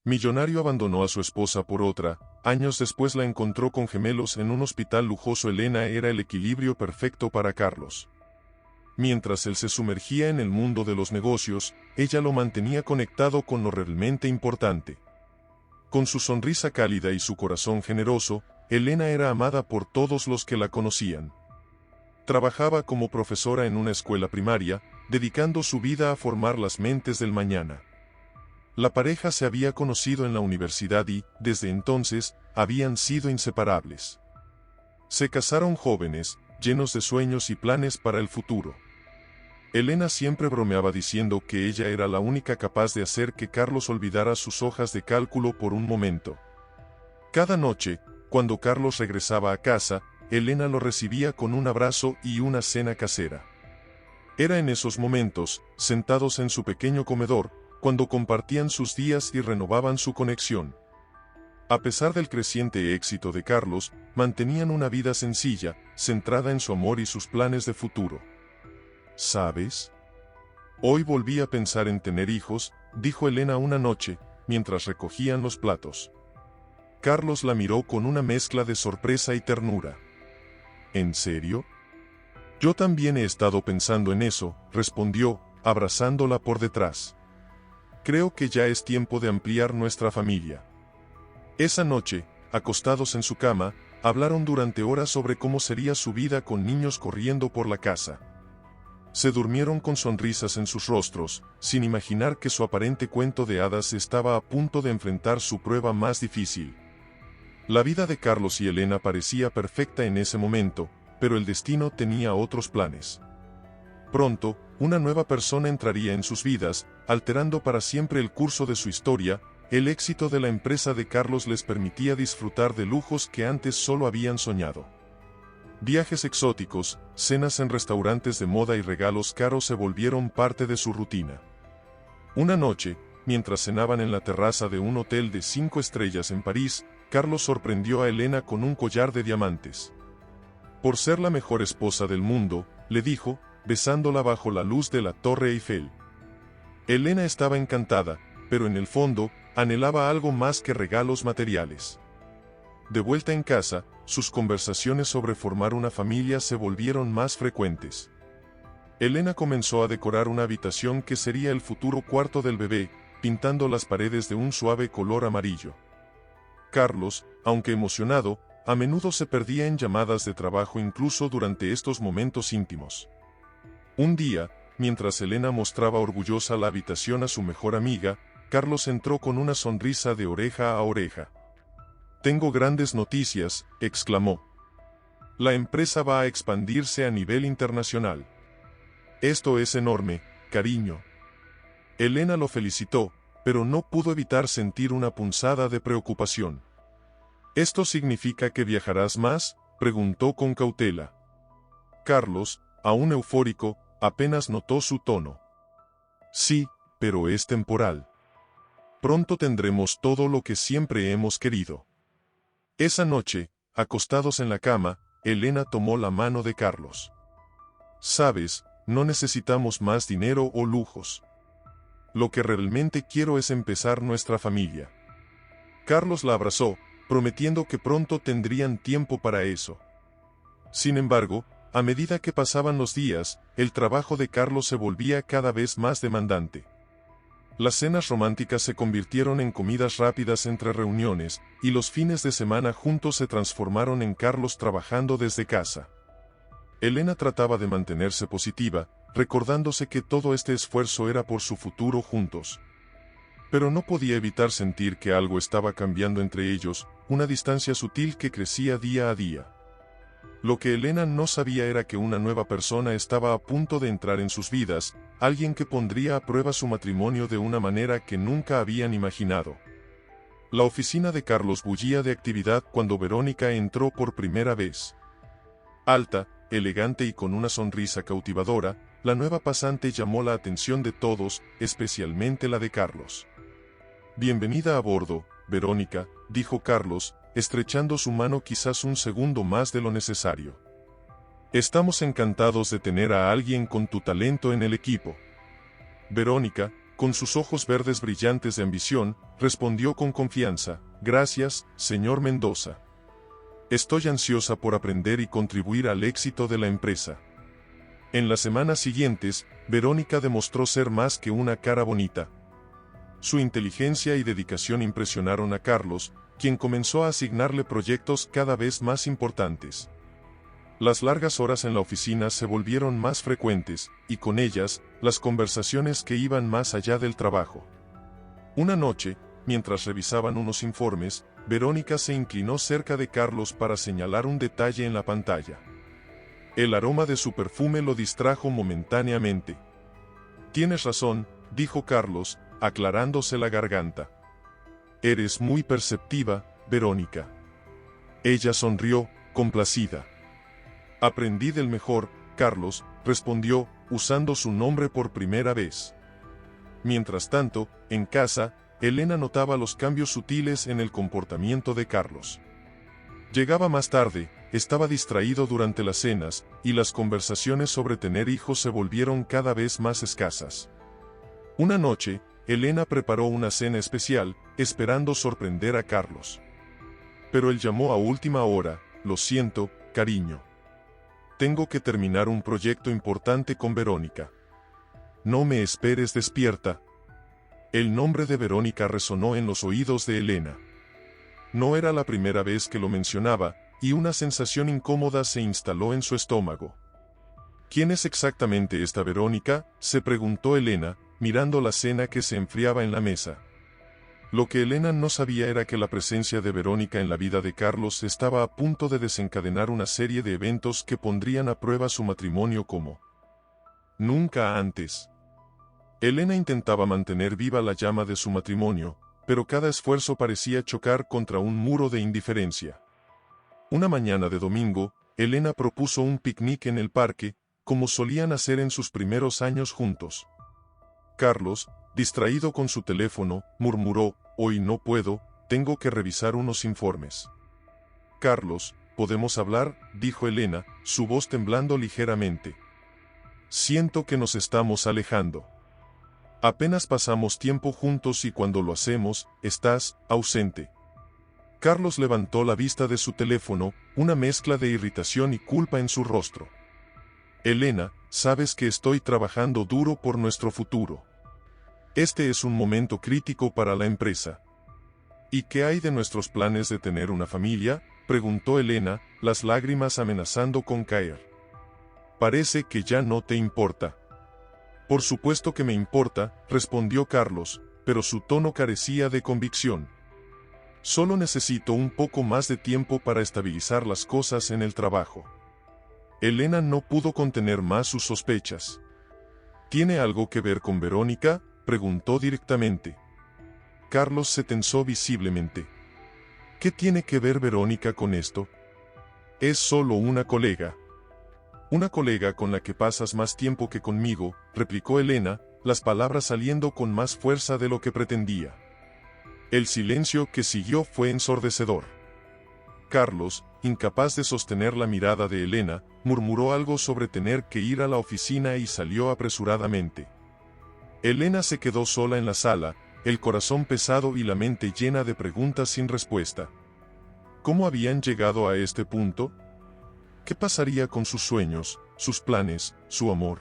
Millonario abandonó a su esposa por otra, años después la encontró con gemelos en un hospital lujoso. Elena era el equilibrio perfecto para Carlos. Mientras él se sumergía en el mundo de los negocios, ella lo mantenía conectado con lo realmente importante. Con su sonrisa cálida y su corazón generoso, Elena era amada por todos los que la conocían. Trabajaba como profesora en una escuela primaria, dedicando su vida a formar las mentes del mañana. La pareja se había conocido en la universidad y, desde entonces, habían sido inseparables. Se casaron jóvenes, llenos de sueños y planes para el futuro. Elena siempre bromeaba diciendo que ella era la única capaz de hacer que Carlos olvidara sus hojas de cálculo por un momento. Cada noche, cuando Carlos regresaba a casa, Elena lo recibía con un abrazo y una cena casera. Era en esos momentos, sentados en su pequeño comedor, cuando compartían sus días y renovaban su conexión. A pesar del creciente éxito de Carlos, mantenían una vida sencilla, centrada en su amor y sus planes de futuro. ¿Sabes? Hoy volví a pensar en tener hijos, dijo Elena una noche, mientras recogían los platos. Carlos la miró con una mezcla de sorpresa y ternura. ¿En serio? Yo también he estado pensando en eso, respondió, abrazándola por detrás. Creo que ya es tiempo de ampliar nuestra familia. Esa noche, acostados en su cama, hablaron durante horas sobre cómo sería su vida con niños corriendo por la casa. Se durmieron con sonrisas en sus rostros, sin imaginar que su aparente cuento de hadas estaba a punto de enfrentar su prueba más difícil. La vida de Carlos y Elena parecía perfecta en ese momento, pero el destino tenía otros planes. Pronto, una nueva persona entraría en sus vidas, alterando para siempre el curso de su historia. El éxito de la empresa de Carlos les permitía disfrutar de lujos que antes solo habían soñado. Viajes exóticos, cenas en restaurantes de moda y regalos caros se volvieron parte de su rutina. Una noche, mientras cenaban en la terraza de un hotel de 5 estrellas en París, Carlos sorprendió a Elena con un collar de diamantes. Por ser la mejor esposa del mundo, le dijo, besándola bajo la luz de la Torre Eiffel. Elena estaba encantada, pero en el fondo, anhelaba algo más que regalos materiales. De vuelta en casa, sus conversaciones sobre formar una familia se volvieron más frecuentes. Elena comenzó a decorar una habitación que sería el futuro cuarto del bebé, pintando las paredes de un suave color amarillo. Carlos, aunque emocionado, a menudo se perdía en llamadas de trabajo incluso durante estos momentos íntimos. Un día, mientras Elena mostraba orgullosa la habitación a su mejor amiga, Carlos entró con una sonrisa de oreja a oreja. «Tengo grandes noticias», exclamó. «La empresa va a expandirse a nivel internacional». «Esto es enorme, cariño». Elena lo felicitó, pero no pudo evitar sentir una punzada de preocupación. «¿Esto significa que viajarás más?», preguntó con cautela. Carlos, aún eufórico, apenas notó su tono. «Sí, pero es temporal. Pronto tendremos todo lo que siempre hemos querido». Esa noche, acostados en la cama, Elena tomó la mano de Carlos. «Sabes, no necesitamos más dinero o lujos. Lo que realmente quiero es empezar nuestra familia». Carlos la abrazó, prometiendo que pronto tendrían tiempo para eso. Sin embargo, a medida que pasaban los días, el trabajo de Carlos se volvía cada vez más demandante. Las cenas románticas se convirtieron en comidas rápidas entre reuniones, y los fines de semana juntos se transformaron en Carlos trabajando desde casa. Elena trataba de mantenerse positiva, recordándose que todo este esfuerzo era por su futuro juntos. Pero no podía evitar sentir que algo estaba cambiando entre ellos, una distancia sutil que crecía día a día. Lo que Elena no sabía era que una nueva persona estaba a punto de entrar en sus vidas, alguien que pondría a prueba su matrimonio de una manera que nunca habían imaginado. La oficina de Carlos bullía de actividad cuando Verónica entró por primera vez. Alta, elegante y con una sonrisa cautivadora, la nueva pasante llamó la atención de todos, especialmente la de Carlos. «Bienvenida a bordo, Verónica», dijo Carlos, estrechando su mano quizás un segundo más de lo necesario. «Estamos encantados de tener a alguien con tu talento en el equipo». Verónica, con sus ojos verdes brillantes de ambición, respondió con confianza: «Gracias, señor Mendoza. Estoy ansiosa por aprender y contribuir al éxito de la empresa». En las semanas siguientes, Verónica demostró ser más que una cara bonita. Su inteligencia y dedicación impresionaron a Carlos, quien comenzó a asignarle proyectos cada vez más importantes. Las largas horas en la oficina se volvieron más frecuentes, y con ellas, las conversaciones que iban más allá del trabajo. Una noche, mientras revisaban unos informes, Verónica se inclinó cerca de Carlos para señalar un detalle en la pantalla. El aroma de su perfume lo distrajo momentáneamente. «Tienes razón», dijo Carlos, aclarándose la garganta. «Eres muy perceptiva, Verónica». Ella sonrió, complacida. «Aprendí del mejor, Carlos», respondió, usando su nombre por primera vez. Mientras tanto, en casa, Elena notaba los cambios sutiles en el comportamiento de Carlos. Llegaba más tarde, estaba distraído durante las cenas, y las conversaciones sobre tener hijos se volvieron cada vez más escasas. Una noche, Elena preparó una cena especial, esperando sorprender a Carlos. Pero él llamó a última hora: «Lo siento, cariño. Tengo que terminar un proyecto importante con Verónica. No me esperes despierta». El nombre de Verónica resonó en los oídos de Elena. No era la primera vez que lo mencionaba, y una sensación incómoda se instaló en su estómago. «¿Quién es exactamente esta Verónica?», se preguntó Elena, mirando la cena que se enfriaba en la mesa. Lo que Elena no sabía era que la presencia de Verónica en la vida de Carlos estaba a punto de desencadenar una serie de eventos que pondrían a prueba su matrimonio como nunca antes. Elena intentaba mantener viva la llama de su matrimonio, pero cada esfuerzo parecía chocar contra un muro de indiferencia. Una mañana de domingo, Elena propuso un picnic en el parque, como solían hacer en sus primeros años juntos. Carlos, distraído con su teléfono, murmuró: «Hoy no puedo, tengo que revisar unos informes». «Carlos, ¿podemos hablar?», dijo Elena, su voz temblando ligeramente. «Siento que nos estamos alejando. Apenas pasamos tiempo juntos y cuando lo hacemos, estás ausente». Carlos levantó la vista de su teléfono, una mezcla de irritación y culpa en su rostro. «Elena, sabes que estoy trabajando duro por nuestro futuro. Este es un momento crítico para la empresa». «¿Y qué hay de nuestros planes de tener una familia?», preguntó Elena, las lágrimas amenazando con caer. «Parece que ya no te importa». «Por supuesto que me importa», respondió Carlos, pero su tono carecía de convicción. «Solo necesito un poco más de tiempo para estabilizar las cosas en el trabajo». Elena no pudo contener más sus sospechas. «¿Tiene algo que ver con Verónica?», preguntó directamente. Carlos se tensó visiblemente. «¿Qué tiene que ver Verónica con esto?». «Es solo una colega». «Una colega con la que pasas más tiempo que conmigo», replicó Elena, las palabras saliendo con más fuerza de lo que pretendía. El silencio que siguió fue ensordecedor. Carlos, incapaz de sostener la mirada de Elena, murmuró algo sobre tener que ir a la oficina y salió apresuradamente. Elena se quedó sola en la sala, el corazón pesado y la mente llena de preguntas sin respuesta. ¿Cómo habían llegado a este punto? ¿Qué pasaría con sus sueños, sus planes, su amor?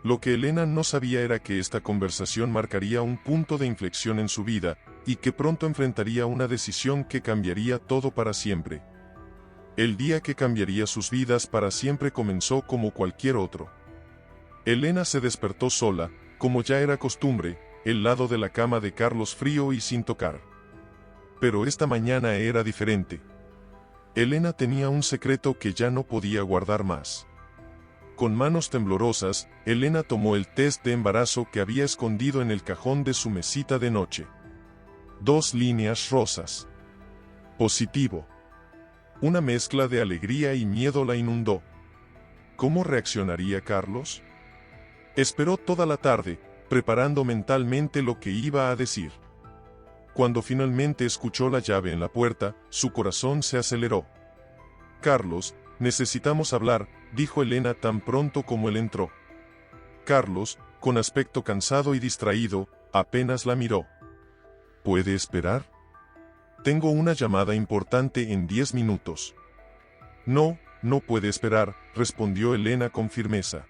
Lo que Elena no sabía era que esta conversación marcaría un punto de inflexión en su vida, y que pronto enfrentaría una decisión que cambiaría todo para siempre. El día que cambiaría sus vidas para siempre comenzó como cualquier otro. Elena se despertó sola, como ya era costumbre, el lado de la cama de Carlos frío y sin tocar. Pero esta mañana era diferente. Elena tenía un secreto que ya no podía guardar más. Con manos temblorosas, Elena tomó el test de embarazo que había escondido en el cajón de su mesita de noche. 2 líneas rosas. Positivo. Una mezcla de alegría y miedo la inundó. ¿Cómo reaccionaría Carlos? Esperó toda la tarde, preparando mentalmente lo que iba a decir. Cuando finalmente escuchó la llave en la puerta, su corazón se aceleró. «Carlos, necesitamos hablar», dijo Elena tan pronto como él entró. Carlos, con aspecto cansado y distraído, apenas la miró. ¿Puede esperar? Tengo una llamada importante en 10 minutos. No, no puede esperar, respondió Elena con firmeza.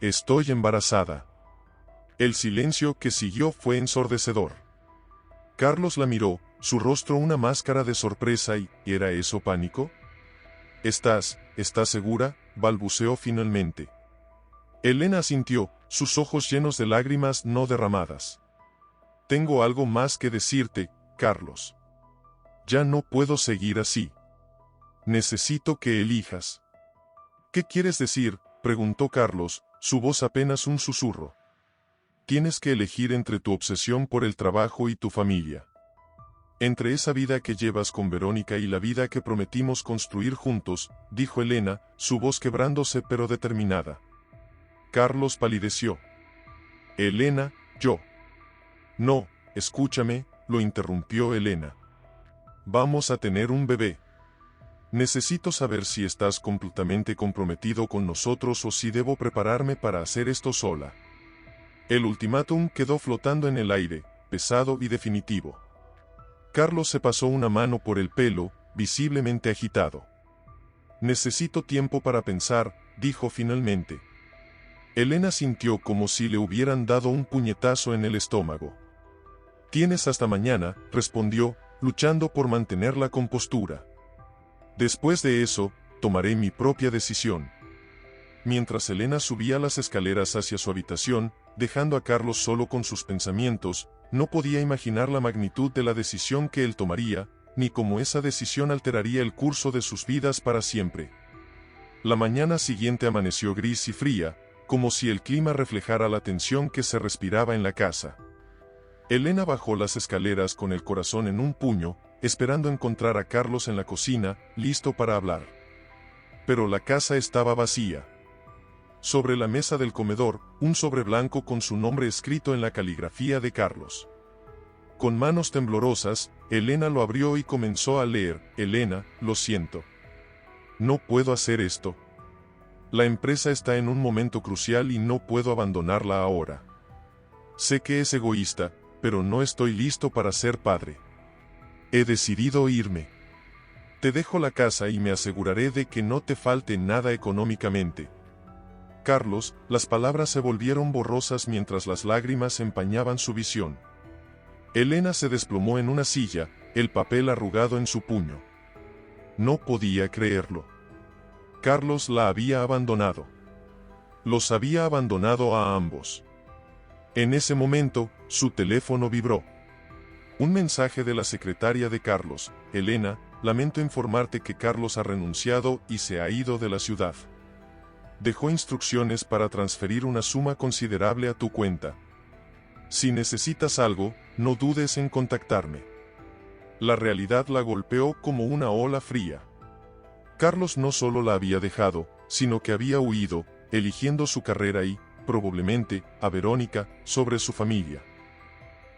Estoy embarazada. El silencio que siguió fue ensordecedor. Carlos la miró, su rostro una máscara de sorpresa y, ¿era eso pánico? ¿Estás segura?, balbuceó finalmente. Elena asintió, sus ojos llenos de lágrimas no derramadas. Tengo algo más que decirte, Carlos. Ya no puedo seguir así. Necesito que elijas. ¿Qué quieres decir?, preguntó Carlos, su voz apenas un susurro. Tienes que elegir entre tu obsesión por el trabajo y tu familia. Entre esa vida que llevas con Verónica y la vida que prometimos construir juntos, dijo Elena, su voz quebrándose pero determinada. Carlos palideció. Elena, yo. No, escúchame, lo interrumpió Elena. Vamos a tener un bebé. Necesito saber si estás completamente comprometido con nosotros o si debo prepararme para hacer esto sola. El ultimátum quedó flotando en el aire, pesado y definitivo. Carlos se pasó una mano por el pelo, visiblemente agitado. Necesito tiempo para pensar, dijo finalmente. Elena sintió como si le hubieran dado un puñetazo en el estómago. Tienes hasta mañana, respondió, luchando por mantener la compostura. Después de eso, tomaré mi propia decisión. Mientras Elena subía las escaleras hacia su habitación, dejando a Carlos solo con sus pensamientos, no podía imaginar la magnitud de la decisión que él tomaría, ni cómo esa decisión alteraría el curso de sus vidas para siempre. La mañana siguiente amaneció gris y fría, como si el clima reflejara la tensión que se respiraba en la casa. Elena bajó las escaleras con el corazón en un puño, esperando encontrar a Carlos en la cocina, listo para hablar. Pero la casa estaba vacía. Sobre la mesa del comedor, un sobre blanco con su nombre escrito en la caligrafía de Carlos. Con manos temblorosas, Elena lo abrió y comenzó a leer. Elena, lo siento. No puedo hacer esto. La empresa está en un momento crucial y no puedo abandonarla ahora. Sé que es egoísta, pero no estoy listo para ser padre. He decidido irme. Te dejo la casa y me aseguraré de que no te falte nada económicamente. Carlos, las palabras se volvieron borrosas mientras las lágrimas empañaban su visión. Elena se desplomó en una silla, el papel arrugado en su puño. No podía creerlo. Carlos la había abandonado. Los había abandonado a ambos. En ese momento, su teléfono vibró. Un mensaje de la secretaria de Carlos. Elena, lamento informarte que Carlos ha renunciado y se ha ido de la ciudad. Dejó instrucciones para transferir una suma considerable a tu cuenta. Si necesitas algo, no dudes en contactarme. La realidad la golpeó como una ola fría. Carlos no solo la había dejado, sino que había huido, eligiendo su carrera y, probablemente, a Verónica, sobre su familia.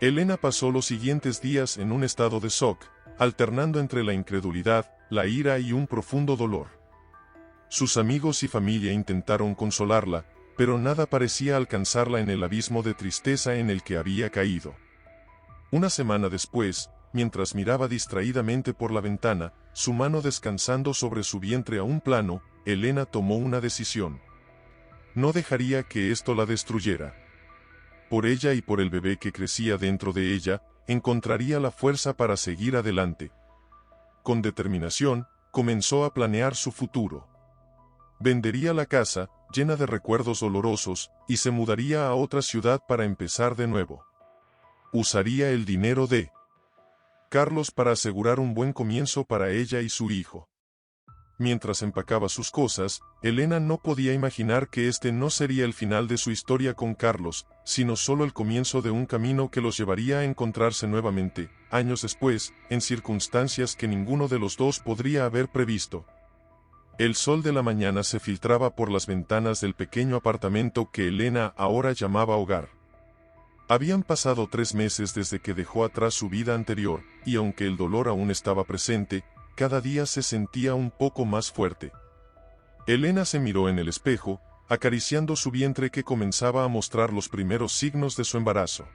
Elena pasó los siguientes días en un estado de shock, alternando entre la incredulidad, la ira y un profundo dolor. Sus amigos y familia intentaron consolarla, pero nada parecía alcanzarla en el abismo de tristeza en el que había caído. Una semana después, mientras miraba distraídamente por la ventana, su mano descansando sobre su vientre aún plano, Elena tomó una decisión. No dejaría que esto la destruyera. Por ella y por el bebé que crecía dentro de ella, encontraría la fuerza para seguir adelante. Con determinación, comenzó a planear su futuro. Vendería la casa, llena de recuerdos dolorosos, y se mudaría a otra ciudad para empezar de nuevo. Usaría el dinero de Carlos para asegurar un buen comienzo para ella y su hijo. Mientras empacaba sus cosas, Elena no podía imaginar que este no sería el final de su historia con Carlos, sino solo el comienzo de un camino que los llevaría a encontrarse nuevamente, años después, en circunstancias que ninguno de los dos podría haber previsto. El sol de la mañana se filtraba por las ventanas del pequeño apartamento que Elena ahora llamaba hogar. Habían pasado 3 meses desde que dejó atrás su vida anterior, y aunque el dolor aún estaba presente, cada día se sentía un poco más fuerte. Elena se miró en el espejo, acariciando su vientre que comenzaba a mostrar los primeros signos de su embarazo.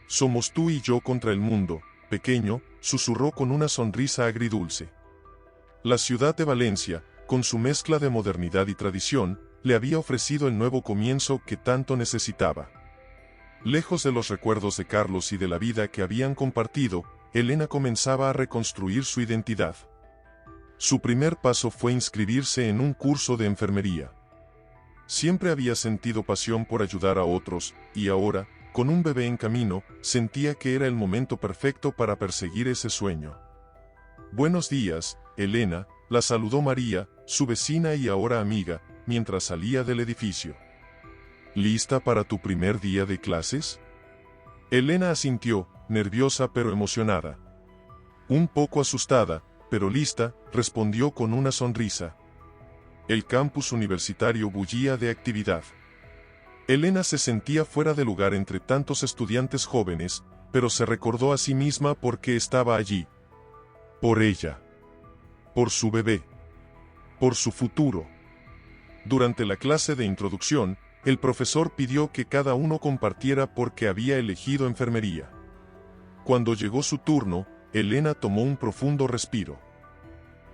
«Somos tú y yo contra el mundo, pequeño», susurró con una sonrisa agridulce. La ciudad de Valencia, con su mezcla de modernidad y tradición, le había ofrecido el nuevo comienzo que tanto necesitaba. Lejos de los recuerdos de Carlos y de la vida que habían compartido, Elena comenzaba a reconstruir su identidad. Su primer paso fue inscribirse en un curso de enfermería. Siempre había sentido pasión por ayudar a otros, y ahora, con un bebé en camino, sentía que era el momento perfecto para perseguir ese sueño. «Buenos días, Elena», la saludó María, su vecina y ahora amiga, mientras salía del edificio. «¿Lista para tu primer día de clases?». Elena asintió, nerviosa pero emocionada. Un poco asustada, pero lista, respondió con una sonrisa. El campus universitario bullía de actividad. Elena se sentía fuera de lugar entre tantos estudiantes jóvenes, pero se recordó a sí misma por qué estaba allí. Por ella. Por su bebé. Por su futuro. Durante la clase de introducción, el profesor pidió que cada uno compartiera por qué había elegido enfermería. Cuando llegó su turno, Elena tomó un profundo respiro.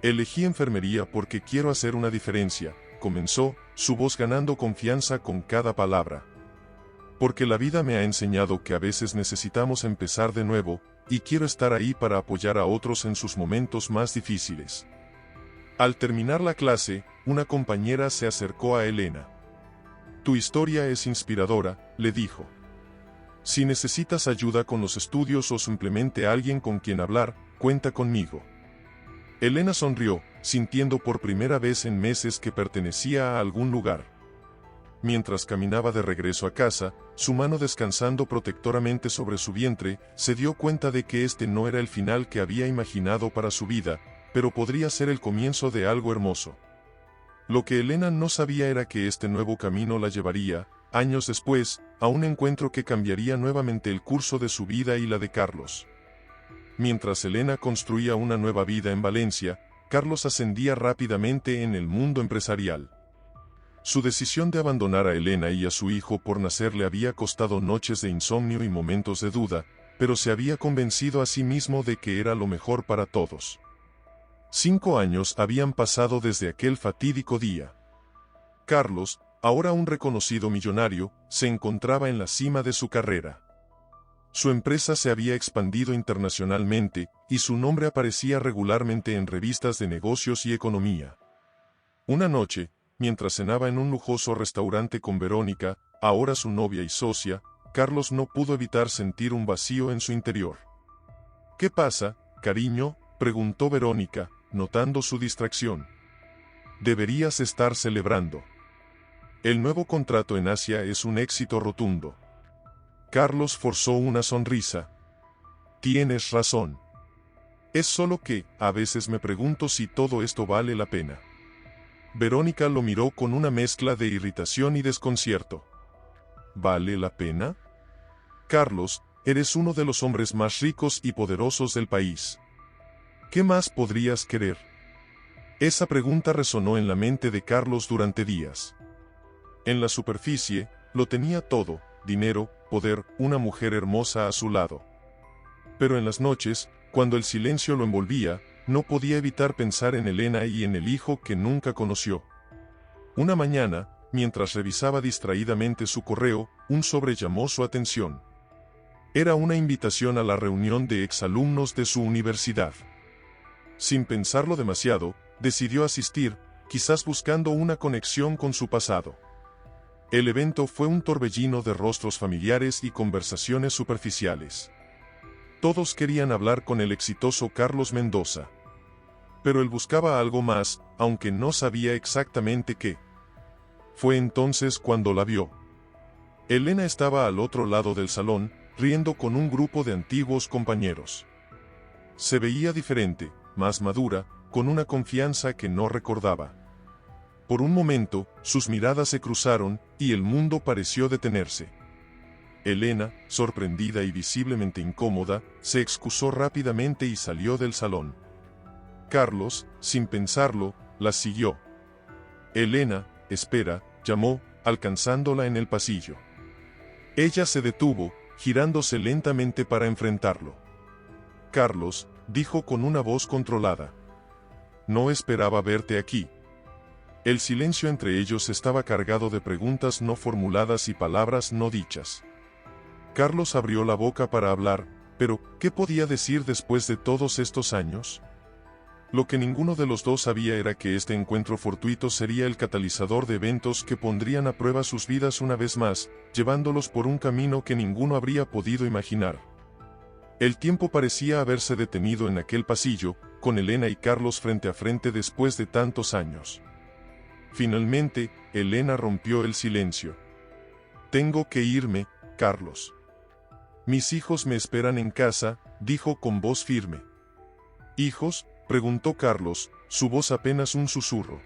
«Elegí enfermería porque quiero hacer una diferencia», comenzó, su voz ganando confianza con cada palabra. «Porque la vida me ha enseñado que a veces necesitamos empezar de nuevo, y quiero estar ahí para apoyar a otros en sus momentos más difíciles». Al terminar la clase, una compañera se acercó a Elena. «Tu historia es inspiradora», le dijo. «Si necesitas ayuda con los estudios o simplemente alguien con quien hablar, cuenta conmigo». Elena sonrió, sintiendo por primera vez en meses que pertenecía a algún lugar. Mientras caminaba de regreso a casa, su mano descansando protectoramente sobre su vientre, se dio cuenta de que este no era el final que había imaginado para su vida, pero podría ser el comienzo de algo hermoso. Lo que Elena no sabía era que este nuevo camino la llevaría, años después, a un encuentro que cambiaría nuevamente el curso de su vida y la de Carlos. Mientras Elena construía una nueva vida en Valencia, Carlos ascendía rápidamente en el mundo empresarial. Su decisión de abandonar a Elena y a su hijo por nacer le había costado noches de insomnio y momentos de duda, pero se había convencido a sí mismo de que era lo mejor para todos. 5 años habían pasado desde aquel fatídico día. Carlos, ahora un reconocido millonario, se encontraba en la cima de su carrera. Su empresa se había expandido internacionalmente, y su nombre aparecía regularmente en revistas de negocios y economía. Una noche, mientras cenaba en un lujoso restaurante con Verónica, ahora su novia y socia, Carlos no pudo evitar sentir un vacío en su interior. «¿Qué pasa, cariño?», preguntó Verónica, notando su distracción. «Deberías estar celebrando. El nuevo contrato en Asia es un éxito rotundo». Carlos forzó una sonrisa. «Tienes razón. Es solo que, a veces me pregunto si todo esto vale la pena». Verónica lo miró con una mezcla de irritación y desconcierto. «¿Vale la pena? Carlos, eres uno de los hombres más ricos y poderosos del país. ¿Qué más podrías querer?». Esa pregunta resonó en la mente de Carlos durante días. En la superficie, lo tenía todo: dinero, poder, una mujer hermosa a su lado. Pero en las noches, cuando el silencio lo envolvía, no podía evitar pensar en Elena y en el hijo que nunca conoció. Una mañana, mientras revisaba distraídamente su correo, un sobre llamó su atención. Era una invitación a la reunión de exalumnos de su universidad. Sin pensarlo demasiado, decidió asistir, quizás buscando una conexión con su pasado. El evento fue un torbellino de rostros familiares y conversaciones superficiales. Todos querían hablar con el exitoso Carlos Mendoza. Pero él buscaba algo más, aunque no sabía exactamente qué. Fue entonces cuando la vio. Elena estaba al otro lado del salón, riendo con un grupo de antiguos compañeros. Se veía diferente, más madura, con una confianza que no recordaba. Por un momento, sus miradas se cruzaron, y el mundo pareció detenerse. Elena, sorprendida y visiblemente incómoda, se excusó rápidamente y salió del salón. Carlos, sin pensarlo, la siguió. «Elena, espera», llamó, alcanzándola en el pasillo. Ella se detuvo, girándose lentamente para enfrentarlo. Carlos, dijo con una voz controlada. No esperaba verte aquí. El silencio entre ellos estaba cargado de preguntas no formuladas y palabras no dichas. Carlos abrió la boca para hablar, pero ¿qué podía decir después de todos estos años? Lo que ninguno de los dos sabía era que este encuentro fortuito sería el catalizador de eventos que pondrían a prueba sus vidas una vez más, llevándolos por un camino que ninguno habría podido imaginar. El tiempo parecía haberse detenido en aquel pasillo, con Elena y Carlos frente a frente después de tantos años. Finalmente, Elena rompió el silencio. Tengo que irme, Carlos. Mis hijos me esperan en casa, dijo con voz firme. ¿Hijos?, preguntó Carlos, su voz apenas un susurro.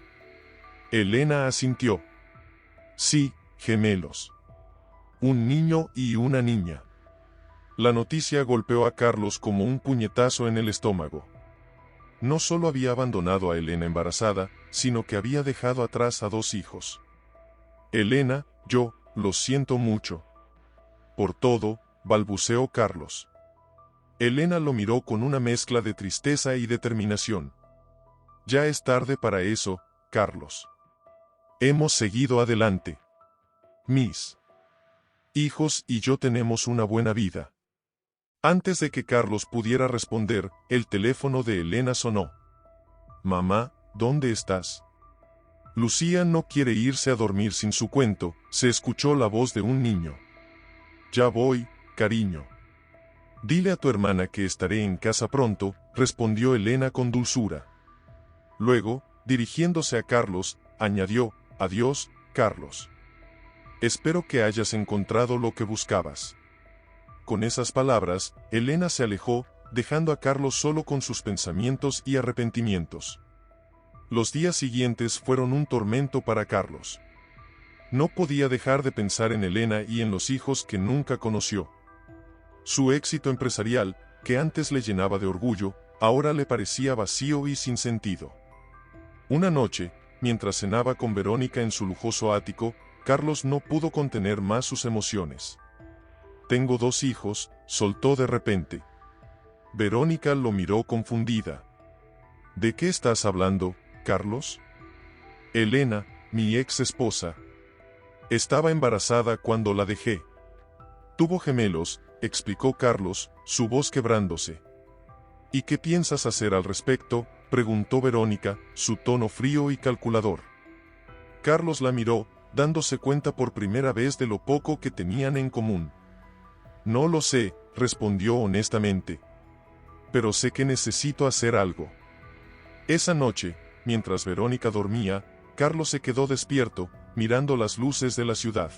Elena asintió. Sí, gemelos. Un niño y una niña. La noticia golpeó a Carlos como un puñetazo en el estómago. No solo había abandonado a Elena embarazada, sino que había dejado atrás a 2 hijos. Elena, yo, lo siento mucho. Por todo, balbuceó Carlos. Elena lo miró con una mezcla de tristeza y determinación. Ya es tarde para eso, Carlos. Hemos seguido adelante. Mis hijos y yo tenemos una buena vida. Antes de que Carlos pudiera responder, el teléfono de Elena sonó. Mamá, ¿dónde estás? Lucía no quiere irse a dormir sin su cuento, se escuchó la voz de un niño. Ya voy, cariño. Dile a tu hermana que estaré en casa pronto, respondió Elena con dulzura. Luego, dirigiéndose a Carlos, añadió, adiós, Carlos. Espero que hayas encontrado lo que buscabas. Con esas palabras, Elena se alejó, dejando a Carlos solo con sus pensamientos y arrepentimientos. Los días siguientes fueron un tormento para Carlos. No podía dejar de pensar en Elena y en los hijos que nunca conoció. Su éxito empresarial, que antes le llenaba de orgullo, ahora le parecía vacío y sin sentido. Una noche, mientras cenaba con Verónica en su lujoso ático, Carlos no pudo contener más sus emociones. Tengo 2 hijos, soltó de repente. Verónica lo miró confundida. ¿De qué estás hablando, Carlos? Elena, mi ex esposa. Estaba embarazada cuando la dejé. Tuvo gemelos, explicó Carlos, su voz quebrándose. ¿Y qué piensas hacer al respecto?, preguntó Verónica, su tono frío y calculador. Carlos la miró, dándose cuenta por primera vez de lo poco que tenían en común. No lo sé, respondió honestamente. Pero sé que necesito hacer algo. Esa noche, mientras Verónica dormía, Carlos se quedó despierto, mirando las luces de la ciudad.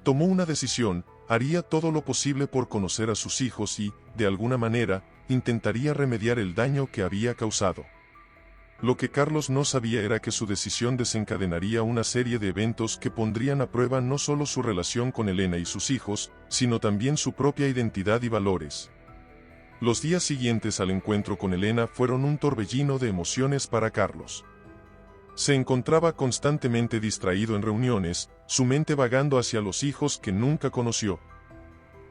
Tomó una decisión, haría todo lo posible por conocer a sus hijos y, de alguna manera, intentaría remediar el daño que había causado. Lo que Carlos no sabía era que su decisión desencadenaría una serie de eventos que pondrían a prueba no solo su relación con Elena y sus hijos, sino también su propia identidad y valores. Los días siguientes al encuentro con Elena fueron un torbellino de emociones para Carlos. Se encontraba constantemente distraído en reuniones, su mente vagando hacia los hijos que nunca conoció.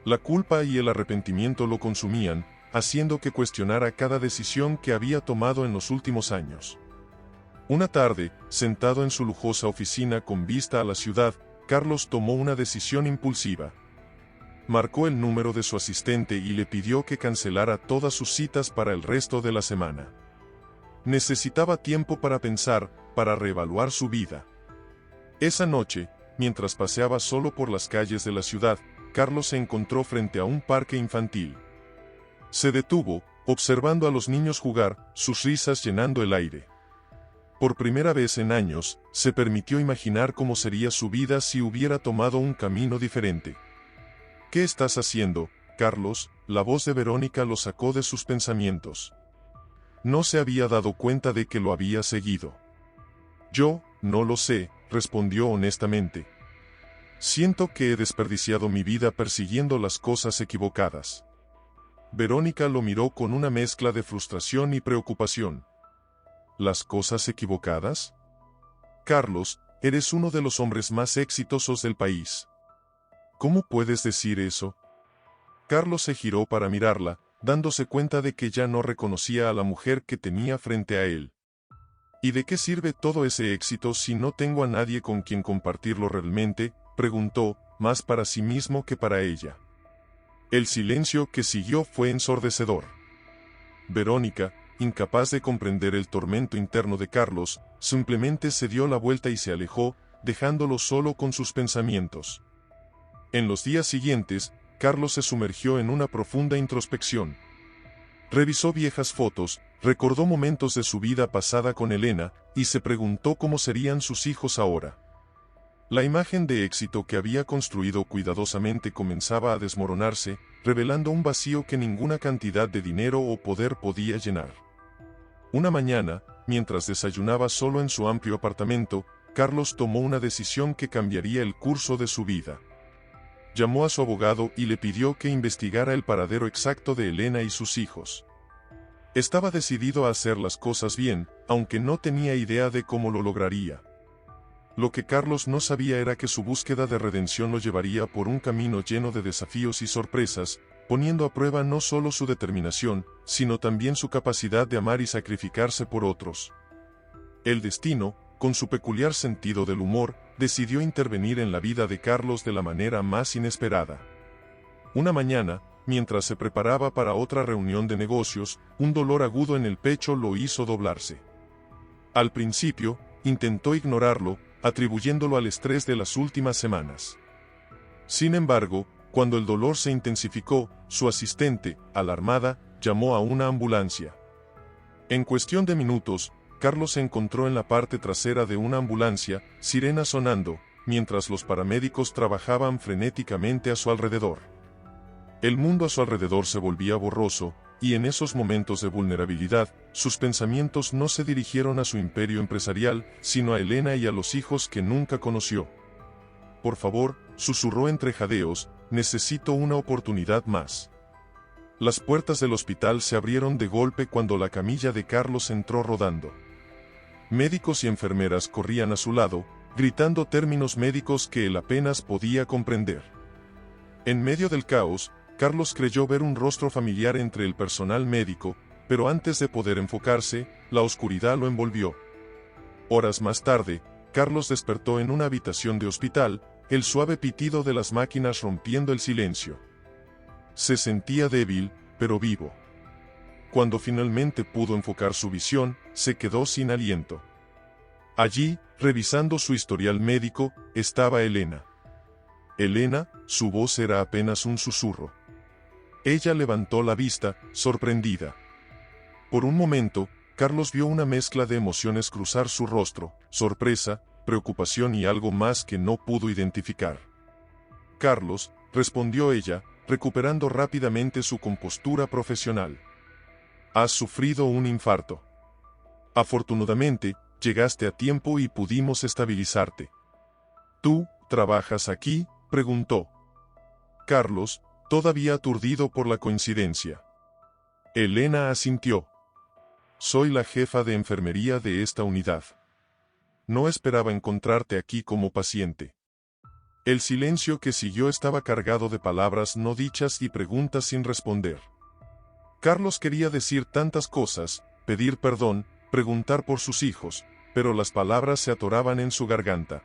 La culpa y el arrepentimiento lo consumían, haciendo que cuestionara cada decisión que había tomado en los últimos años. Una tarde, sentado en su lujosa oficina con vista a la ciudad, Carlos tomó una decisión impulsiva. Marcó el número de su asistente y le pidió que cancelara todas sus citas para el resto de la semana. Necesitaba tiempo para pensar, para reevaluar su vida. Esa noche, mientras paseaba solo por las calles de la ciudad, Carlos se encontró frente a un parque infantil. Se detuvo, observando a los niños jugar, sus risas llenando el aire. Por primera vez en años, se permitió imaginar cómo sería su vida si hubiera tomado un camino diferente. ¿Qué estás haciendo, Carlos? La voz de Verónica lo sacó de sus pensamientos. No se había dado cuenta de que lo había seguido. Yo, no lo sé, respondió honestamente. Siento que he desperdiciado mi vida persiguiendo las cosas equivocadas. Verónica lo miró con una mezcla de frustración y preocupación. ¿Las cosas equivocadas? Carlos, eres uno de los hombres más exitosos del país. ¿Cómo puedes decir eso? Carlos se giró para mirarla, dándose cuenta de que ya no reconocía a la mujer que tenía frente a él. ¿Y de qué sirve todo ese éxito si no tengo a nadie con quien compartirlo realmente?, preguntó, más para sí mismo que para ella. El silencio que siguió fue ensordecedor. Verónica, incapaz de comprender el tormento interno de Carlos, simplemente se dio la vuelta y se alejó, dejándolo solo con sus pensamientos. En los días siguientes, Carlos se sumergió en una profunda introspección. Revisó viejas fotos, recordó momentos de su vida pasada con Elena, y se preguntó cómo serían sus hijos ahora. La imagen de éxito que había construido cuidadosamente comenzaba a desmoronarse, revelando un vacío que ninguna cantidad de dinero o poder podía llenar. Una mañana, mientras desayunaba solo en su amplio apartamento, Carlos tomó una decisión que cambiaría el curso de su vida. Llamó a su abogado y le pidió que investigara el paradero exacto de Elena y sus hijos. Estaba decidido a hacer las cosas bien, aunque no tenía idea de cómo lo lograría. Lo que Carlos no sabía era que su búsqueda de redención lo llevaría por un camino lleno de desafíos y sorpresas, poniendo a prueba no solo su determinación, sino también su capacidad de amar y sacrificarse por otros. El destino, con su peculiar sentido del humor, decidió intervenir en la vida de Carlos de la manera más inesperada. Una mañana, mientras se preparaba para otra reunión de negocios, un dolor agudo en el pecho lo hizo doblarse. Al principio, intentó ignorarlo, atribuyéndolo al estrés de las últimas semanas. Sin embargo, cuando el dolor se intensificó, su asistente, alarmada, llamó a una ambulancia. En cuestión de minutos, Carlos se encontró en la parte trasera de una ambulancia, sirena sonando, mientras los paramédicos trabajaban frenéticamente a su alrededor. El mundo a su alrededor se volvía borroso, y en esos momentos de vulnerabilidad, sus pensamientos no se dirigieron a su imperio empresarial, sino a Elena y a los hijos que nunca conoció. Por favor, susurró entre jadeos, necesito una oportunidad más. Las puertas del hospital se abrieron de golpe cuando la camilla de Carlos entró rodando. Médicos y enfermeras corrían a su lado, gritando términos médicos que él apenas podía comprender. En medio del caos, Carlos creyó ver un rostro familiar entre el personal médico, pero antes de poder enfocarse, la oscuridad lo envolvió. Horas más tarde, Carlos despertó en una habitación de hospital, el suave pitido de las máquinas rompiendo el silencio. Se sentía débil, pero vivo. Cuando finalmente pudo enfocar su visión, se quedó sin aliento. Allí, revisando su historial médico, estaba Elena. Elena, su voz era apenas un susurro. Ella levantó la vista, sorprendida. Por un momento, Carlos vio una mezcla de emociones cruzar su rostro, sorpresa, preocupación y algo más que no pudo identificar. Carlos, respondió ella, recuperando rápidamente su compostura profesional. Has sufrido un infarto. Afortunadamente, llegaste a tiempo y pudimos estabilizarte. ¿Tú, trabajas aquí?, preguntó. Carlos, todavía aturdido por la coincidencia. Elena asintió. Soy la jefa de enfermería de esta unidad. No esperaba encontrarte aquí como paciente. El silencio que siguió estaba cargado de palabras no dichas y preguntas sin responder. Carlos quería decir tantas cosas, pedir perdón, preguntar por sus hijos, pero las palabras se atoraban en su garganta.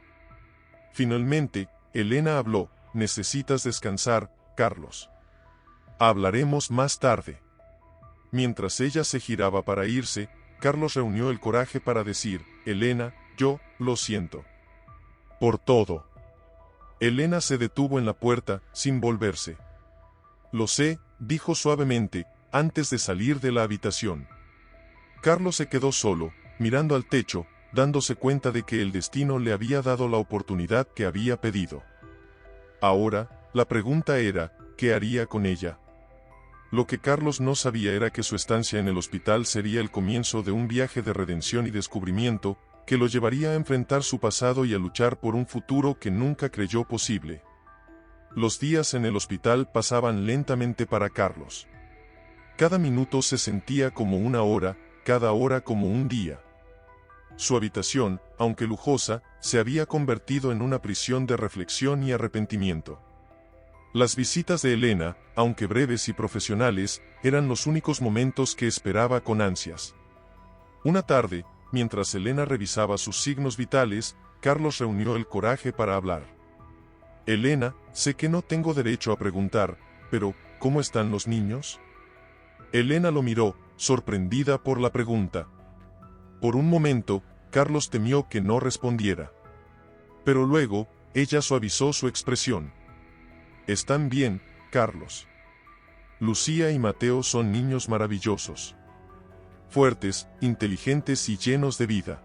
Finalmente, Elena habló, necesitas descansar, Carlos. Hablaremos más tarde. Mientras ella se giraba para irse, Carlos reunió el coraje para decir, Elena, yo, lo siento. Por todo. Elena se detuvo en la puerta, sin volverse. Lo sé, dijo suavemente, antes de salir de la habitación. Carlos se quedó solo, mirando al techo, dándose cuenta de que el destino le había dado la oportunidad que había pedido. Ahora, la pregunta era, ¿qué haría con ella? Lo que Carlos no sabía era que su estancia en el hospital sería el comienzo de un viaje de redención y descubrimiento, que lo llevaría a enfrentar su pasado y a luchar por un futuro que nunca creyó posible. Los días en el hospital pasaban lentamente para Carlos. Cada minuto se sentía como una hora, cada hora como un día. Su habitación, aunque lujosa, se había convertido en una prisión de reflexión y arrepentimiento. Las visitas de Elena, aunque breves y profesionales, eran los únicos momentos que esperaba con ansias. Una tarde, mientras Elena revisaba sus signos vitales, Carlos reunió el coraje para hablar. Elena, sé que no tengo derecho a preguntar, pero, ¿cómo están los niños? Elena lo miró, sorprendida por la pregunta. Por un momento, Carlos temió que no respondiera. Pero luego, ella suavizó su expresión. Están bien, Carlos. Lucía y Mateo son niños maravillosos. Fuertes, inteligentes y llenos de vida.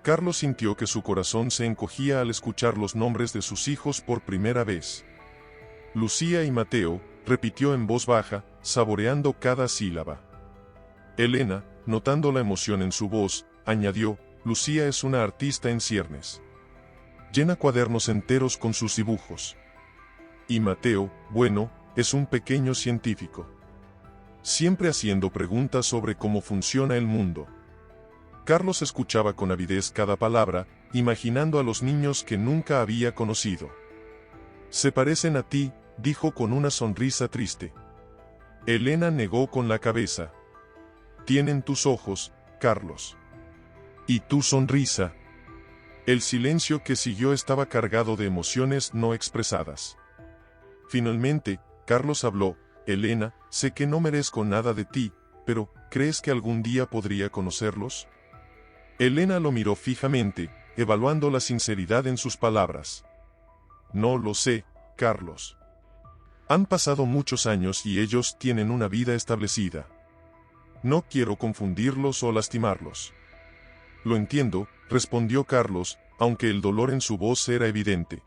Carlos sintió que su corazón se encogía al escuchar los nombres de sus hijos por primera vez. Lucía y Mateo, repitió en voz baja, saboreando cada sílaba. Elena, notando la emoción en su voz, añadió, Lucía es una artista en ciernes. Llena cuadernos enteros con sus dibujos. Y Mateo, bueno, es un pequeño científico. Siempre haciendo preguntas sobre cómo funciona el mundo. Carlos escuchaba con avidez cada palabra, imaginando a los niños que nunca había conocido. Se parecen a ti, dijo con una sonrisa triste. Elena negó con la cabeza. Tienen tus ojos, Carlos. Y tu sonrisa. El silencio que siguió estaba cargado de emociones no expresadas. Finalmente, Carlos habló, Elena, sé que no merezco nada de ti, pero, ¿crees que algún día podría conocerlos? Elena lo miró fijamente, evaluando la sinceridad en sus palabras. No lo sé, Carlos. Han pasado muchos años y ellos tienen una vida establecida. No quiero confundirlos o lastimarlos. Lo entiendo, respondió Carlos, aunque el dolor en su voz era evidente.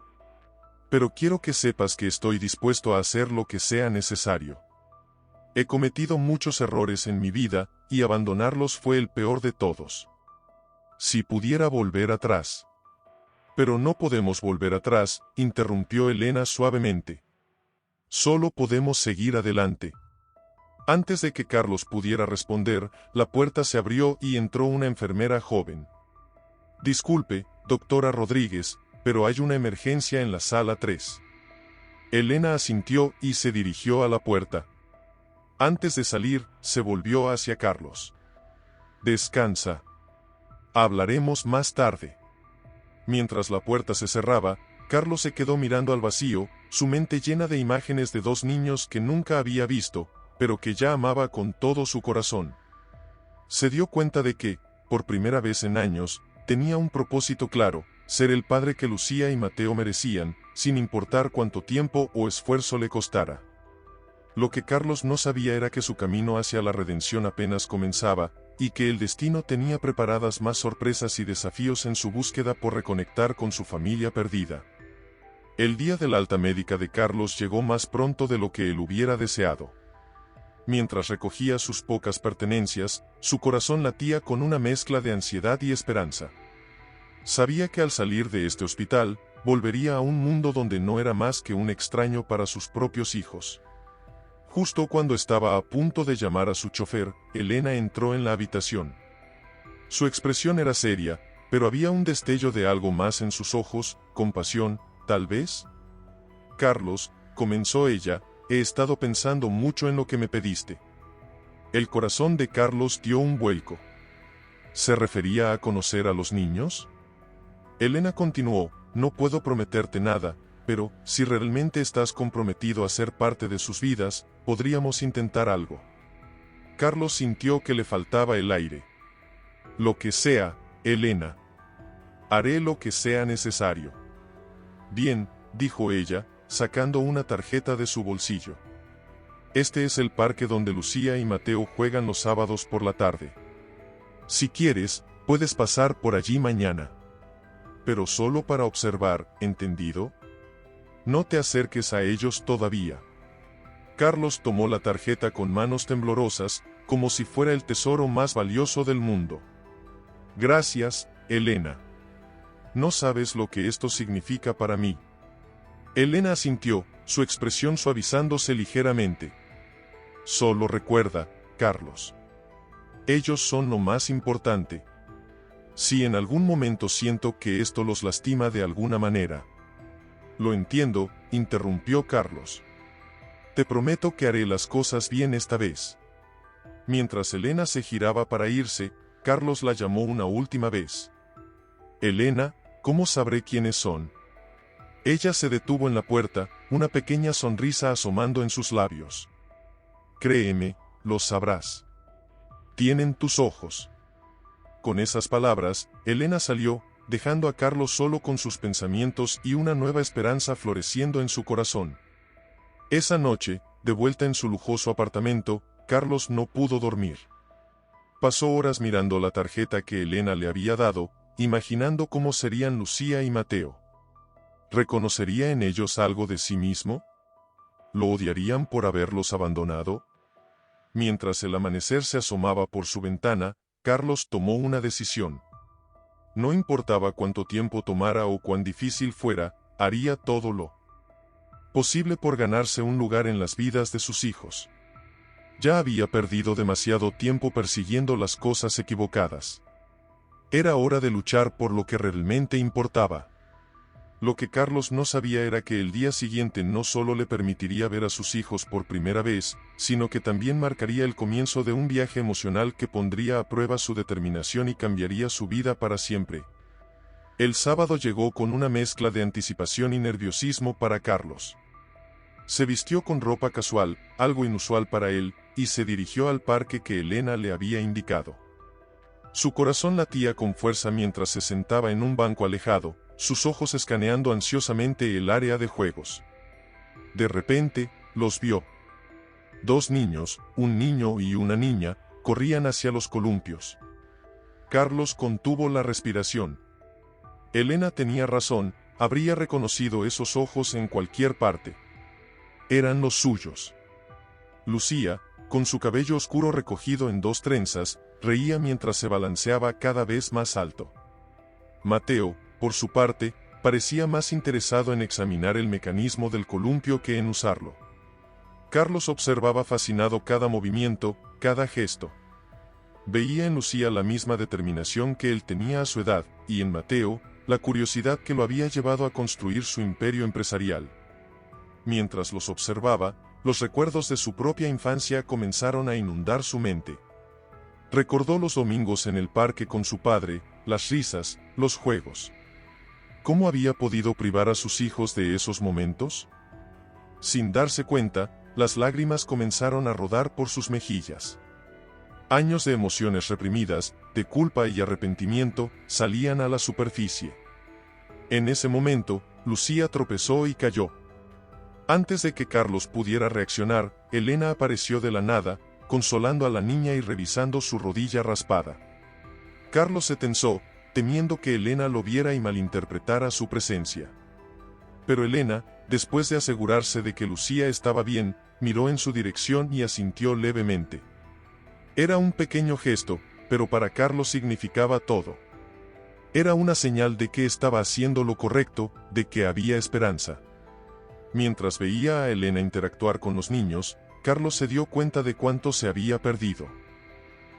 Pero quiero que sepas que estoy dispuesto a hacer lo que sea necesario. He cometido muchos errores en mi vida, y abandonarlos fue el peor de todos. Si pudiera volver atrás. Pero no podemos volver atrás, interrumpió Elena suavemente. Solo podemos seguir adelante. Antes de que Carlos pudiera responder, la puerta se abrió y entró una enfermera joven. Disculpe, doctora Rodríguez, pero hay una emergencia en la sala 3. Elena asintió y se dirigió a la puerta. Antes de salir, se volvió hacia Carlos. Descansa. Hablaremos más tarde. Mientras la puerta se cerraba, Carlos se quedó mirando al vacío, su mente llena de imágenes de dos niños que nunca había visto, pero que ya amaba con todo su corazón. Se dio cuenta de que, por primera vez en años, tenía un propósito claro, ser el padre que Lucía y Mateo merecían, sin importar cuánto tiempo o esfuerzo le costara. Lo que Carlos no sabía era que su camino hacia la redención apenas comenzaba, y que el destino tenía preparadas más sorpresas y desafíos en su búsqueda por reconectar con su familia perdida. El día del alta médica de Carlos llegó más pronto de lo que él hubiera deseado. Mientras recogía sus pocas pertenencias, su corazón latía con una mezcla de ansiedad y esperanza. Sabía que al salir de este hospital, volvería a un mundo donde no era más que un extraño para sus propios hijos. Justo cuando estaba a punto de llamar a su chofer, Elena entró en la habitación. Su expresión era seria, pero había un destello de algo más en sus ojos, compasión, tal vez. Carlos, comenzó ella, he estado pensando mucho en lo que me pediste. El corazón de Carlos dio un vuelco. ¿Se refería a conocer a los niños? Elena continuó, no puedo prometerte nada, pero, si realmente estás comprometido a ser parte de sus vidas, podríamos intentar algo. Carlos sintió que le faltaba el aire. Lo que sea, Elena. Haré lo que sea necesario. Bien, dijo ella, sacando una tarjeta de su bolsillo. Este es el parque donde Lucía y Mateo juegan los sábados por la tarde. Si quieres, puedes pasar por allí mañana. Pero solo para observar, ¿entendido? No te acerques a ellos todavía. Carlos tomó la tarjeta con manos temblorosas, como si fuera el tesoro más valioso del mundo. Gracias, Elena. No sabes lo que esto significa para mí. Elena asintió, su expresión suavizándose ligeramente. Solo recuerda, Carlos. Ellos son lo más importante. Si en algún momento siento que esto los lastima de alguna manera. Lo entiendo, interrumpió Carlos. Te prometo que haré las cosas bien esta vez. Mientras Elena se giraba para irse, Carlos la llamó una última vez. Elena, ¿cómo sabré quiénes son? Ella se detuvo en la puerta, una pequeña sonrisa asomando en sus labios. Créeme, lo sabrás. Tienen tus ojos. Con esas palabras, Elena salió, dejando a Carlos solo con sus pensamientos y una nueva esperanza floreciendo en su corazón. Esa noche, de vuelta en su lujoso apartamento, Carlos no pudo dormir. Pasó horas mirando la tarjeta que Elena le había dado, imaginando cómo serían Lucía y Mateo. ¿Reconocería en ellos algo de sí mismo? ¿Lo odiarían por haberlos abandonado? Mientras el amanecer se asomaba por su ventana, Carlos tomó una decisión. No importaba cuánto tiempo tomara o cuán difícil fuera, haría todo lo posible por ganarse un lugar en las vidas de sus hijos. Ya había perdido demasiado tiempo persiguiendo las cosas equivocadas. Era hora de luchar por lo que realmente importaba. Lo que Carlos no sabía era que el día siguiente no solo le permitiría ver a sus hijos por primera vez, sino que también marcaría el comienzo de un viaje emocional que pondría a prueba su determinación y cambiaría su vida para siempre. El sábado llegó con una mezcla de anticipación y nerviosismo para Carlos. Se vistió con ropa casual, algo inusual para él, y se dirigió al parque que Elena le había indicado. Su corazón latía con fuerza mientras se sentaba en un banco alejado, sus ojos escaneando ansiosamente el área de juegos. De repente, los vio. Dos niños, un niño y una niña, corrían hacia los columpios. Carlos contuvo la respiración. Elena tenía razón, habría reconocido esos ojos en cualquier parte. Eran los suyos. Lucía, con su cabello oscuro recogido en dos trenzas, reía mientras se balanceaba cada vez más alto. Mateo, por su parte, parecía más interesado en examinar el mecanismo del columpio que en usarlo. Carlos observaba fascinado cada movimiento, cada gesto. Veía en Lucía la misma determinación que él tenía a su edad, y en Mateo, la curiosidad que lo había llevado a construir su imperio empresarial. Mientras los observaba, los recuerdos de su propia infancia comenzaron a inundar su mente. Recordó los domingos en el parque con su padre, las risas, los juegos. ¿Cómo había podido privar a sus hijos de esos momentos? Sin darse cuenta, las lágrimas comenzaron a rodar por sus mejillas. Años de emociones reprimidas, de culpa y arrepentimiento, salían a la superficie. En ese momento, Lucía tropezó y cayó. Antes de que Carlos pudiera reaccionar, Elena apareció de la nada, consolando a la niña y revisando su rodilla raspada. Carlos se tensó, temiendo que Elena lo viera y malinterpretara su presencia. Pero Elena, después de asegurarse de que Lucía estaba bien, miró en su dirección y asintió levemente. Era un pequeño gesto, pero para Carlos significaba todo. Era una señal de que estaba haciendo lo correcto, de que había esperanza. Mientras veía a Elena interactuar con los niños, Carlos se dio cuenta de cuánto se había perdido.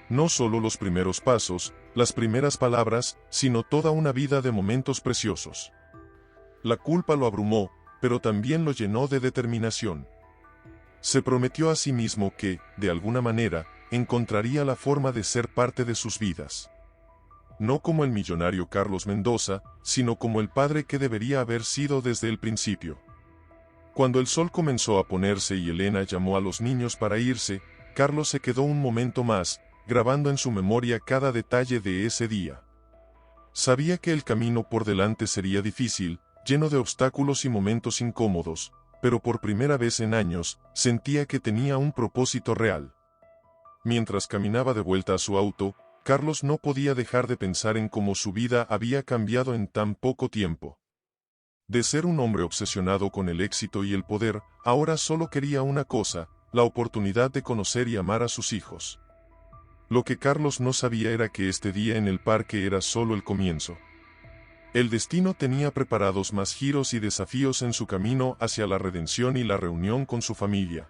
No solo los primeros pasos, las primeras palabras, sino toda una vida de momentos preciosos. La culpa lo abrumó, pero también lo llenó de determinación. Se prometió a sí mismo que, de alguna manera, encontraría la forma de ser parte de sus vidas. No como el millonario Carlos Mendoza, sino como el padre que debería haber sido desde el principio. Cuando el sol comenzó a ponerse y Elena llamó a los niños para irse, Carlos se quedó un momento más, grabando en su memoria cada detalle de ese día. Sabía que el camino por delante sería difícil, lleno de obstáculos y momentos incómodos, pero por primera vez en años, sentía que tenía un propósito real. Mientras caminaba de vuelta a su auto, Carlos no podía dejar de pensar en cómo su vida había cambiado en tan poco tiempo. De ser un hombre obsesionado con el éxito y el poder, ahora solo quería una cosa, la oportunidad de conocer y amar a sus hijos. Lo que Carlos no sabía era que este día en el parque era solo el comienzo. El destino tenía preparados más giros y desafíos en su camino hacia la redención y la reunión con su familia.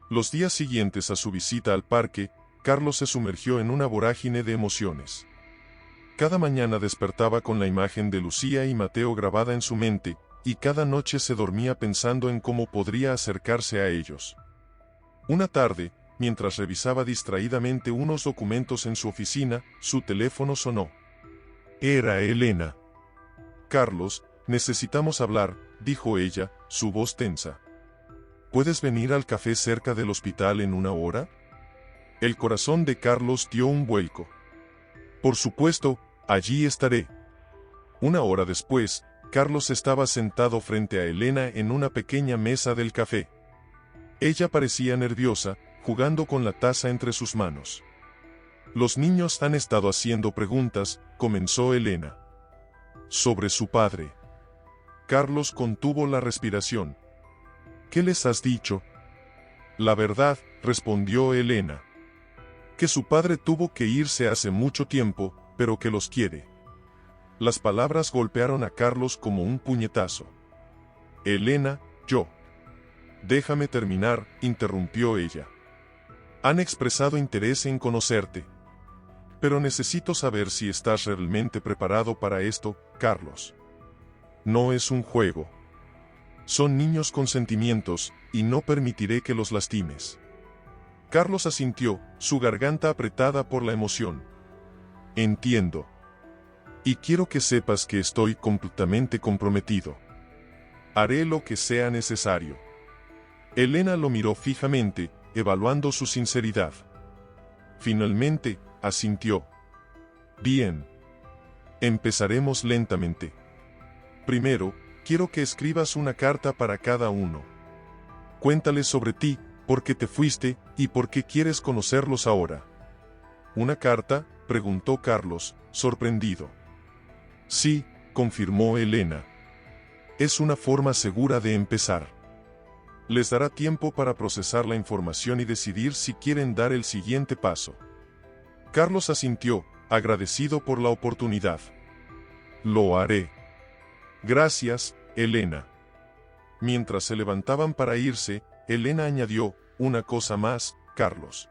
Los días siguientes a su visita al parque, Carlos se sumergió en una vorágine de emociones. Cada mañana despertaba con la imagen de Lucía y Mateo grabada en su mente, y cada noche se dormía pensando en cómo podría acercarse a ellos. Una tarde, mientras revisaba distraídamente unos documentos en su oficina, su teléfono sonó. Era Elena. Carlos, necesitamos hablar, dijo ella, su voz tensa. ¿Puedes venir al café cerca del hospital en una hora? El corazón de Carlos dio un vuelco. Por supuesto, allí estaré. Una hora después, Carlos estaba sentado frente a Elena en una pequeña mesa del café. Ella parecía nerviosa, jugando con la taza entre sus manos. Los niños han estado haciendo preguntas, comenzó Elena. Sobre su padre. Carlos contuvo la respiración. ¿Qué les has dicho? La verdad, respondió Elena. Que su padre tuvo que irse hace mucho tiempo, pero que los quiere. Las palabras golpearon a Carlos como un puñetazo. Elena, yo. Déjame terminar, interrumpió ella. Han expresado interés en conocerte. Pero necesito saber si estás realmente preparado para esto, Carlos. No es un juego. Son niños con sentimientos, y no permitiré que los lastimes. Carlos asintió, su garganta apretada por la emoción. Entiendo. Y quiero que sepas que estoy completamente comprometido. Haré lo que sea necesario. Elena lo miró fijamente, evaluando su sinceridad. Finalmente, asintió. Bien. Empezaremos lentamente. Primero, quiero que escribas una carta para cada uno. Cuéntales sobre ti, por qué te fuiste, y por qué quieres conocerlos ahora. ¿Una carta?, preguntó Carlos, sorprendido. Sí, confirmó Elena. Es una forma segura de empezar. Les dará tiempo para procesar la información y decidir si quieren dar el siguiente paso. Carlos asintió, agradecido por la oportunidad. Lo haré. Gracias, Elena. Mientras se levantaban para irse, Elena añadió, una cosa más, Carlos.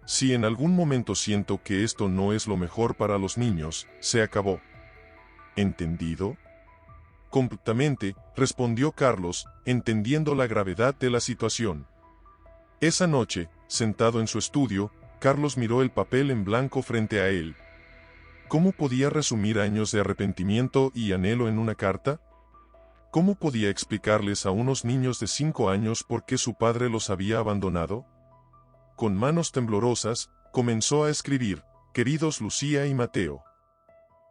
Si en algún momento siento que esto no es lo mejor para los niños, se acabó. ¿Entendido? Completamente, respondió Carlos, entendiendo la gravedad de la situación. Esa noche, sentado en su estudio, Carlos miró el papel en blanco frente a él. ¿Cómo podía resumir años de arrepentimiento y anhelo en una carta? ¿Cómo podía explicarles a unos niños de 5 años por qué su padre los había abandonado? Con manos temblorosas, comenzó a escribir, queridos Lucía y Mateo.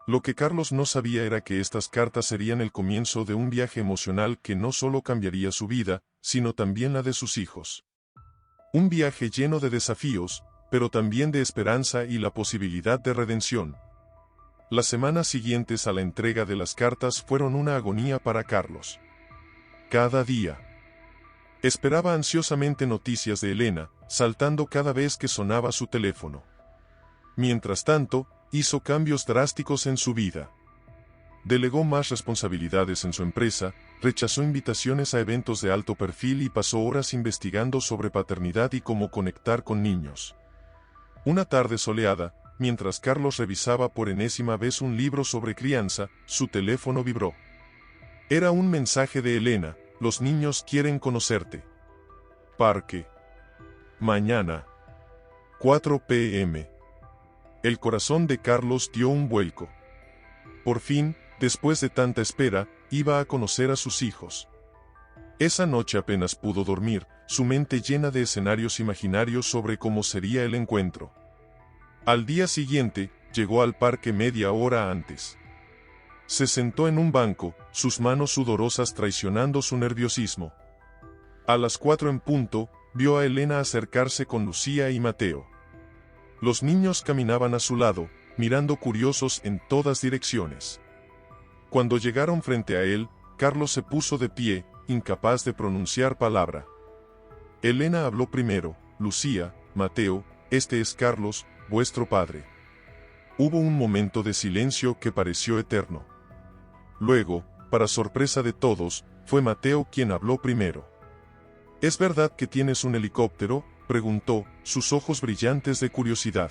Lo que Carlos no sabía era que estas cartas serían el comienzo de un viaje emocional que no solo cambiaría su vida, sino también la de sus hijos. Un viaje lleno de desafíos, pero también de esperanza y la posibilidad de redención. Las semanas siguientes a la entrega de las cartas fueron una agonía para Carlos. Cada día. Esperaba ansiosamente noticias de Elena, saltando cada vez que sonaba su teléfono. Mientras tanto, hizo cambios drásticos en su vida. Delegó más responsabilidades en su empresa, rechazó invitaciones a eventos de alto perfil y pasó horas investigando sobre paternidad y cómo conectar con niños. Una tarde soleada, mientras Carlos revisaba por enésima vez un libro sobre crianza, su teléfono vibró. Era un mensaje de Elena, los niños quieren conocerte. Parque. Mañana. 4 p.m. El corazón de Carlos dio un vuelco. Por fin, después de tanta espera, iba a conocer a sus hijos. Esa noche apenas pudo dormir, su mente llena de escenarios imaginarios sobre cómo sería el encuentro. Al día siguiente, llegó al parque media hora antes. Se sentó en un banco, sus manos sudorosas traicionando su nerviosismo. A las 4 en punto, vio a Elena acercarse con Lucía y Mateo. Los niños caminaban a su lado, mirando curiosos en todas direcciones. Cuando llegaron frente a él, Carlos se puso de pie, incapaz de pronunciar palabra. Elena habló primero, Lucía, Mateo, este es Carlos, vuestro padre. Hubo un momento de silencio que pareció eterno. Luego, para sorpresa de todos, fue Mateo quien habló primero. ¿Es verdad que tienes un helicóptero?, preguntó, sus ojos brillantes de curiosidad.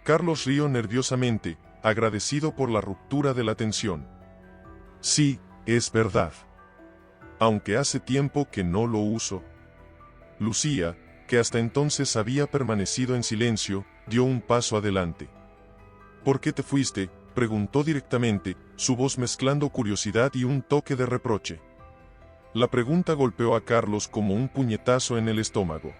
Carlos rió nerviosamente, agradecido por la ruptura de la tensión. Sí, es verdad. Aunque hace tiempo que no lo uso. Lucía, que hasta entonces había permanecido en silencio, dio un paso adelante. ¿Por qué te fuiste?, preguntó directamente, su voz mezclando curiosidad y un toque de reproche. La pregunta golpeó a Carlos como un puñetazo en el estómago.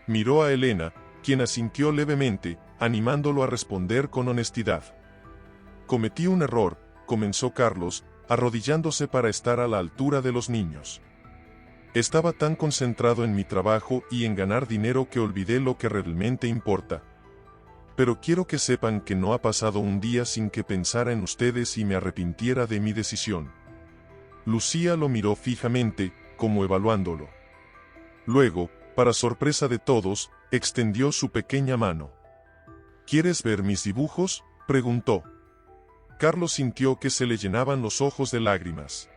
Miró a Elena, quien asintió levemente, animándolo a responder con honestidad. Cometí un error, comenzó Carlos, arrodillándose para estar a la altura de los niños. Estaba tan concentrado en mi trabajo y en ganar dinero que olvidé lo que realmente importa. Pero quiero que sepan que no ha pasado un día sin que pensara en ustedes y me arrepintiera de mi decisión. Lucía lo miró fijamente, como evaluándolo. Luego, para sorpresa de todos, extendió su pequeña mano. ¿Quieres ver mis dibujos?, preguntó. Carlos sintió que se le llenaban los ojos de lágrimas.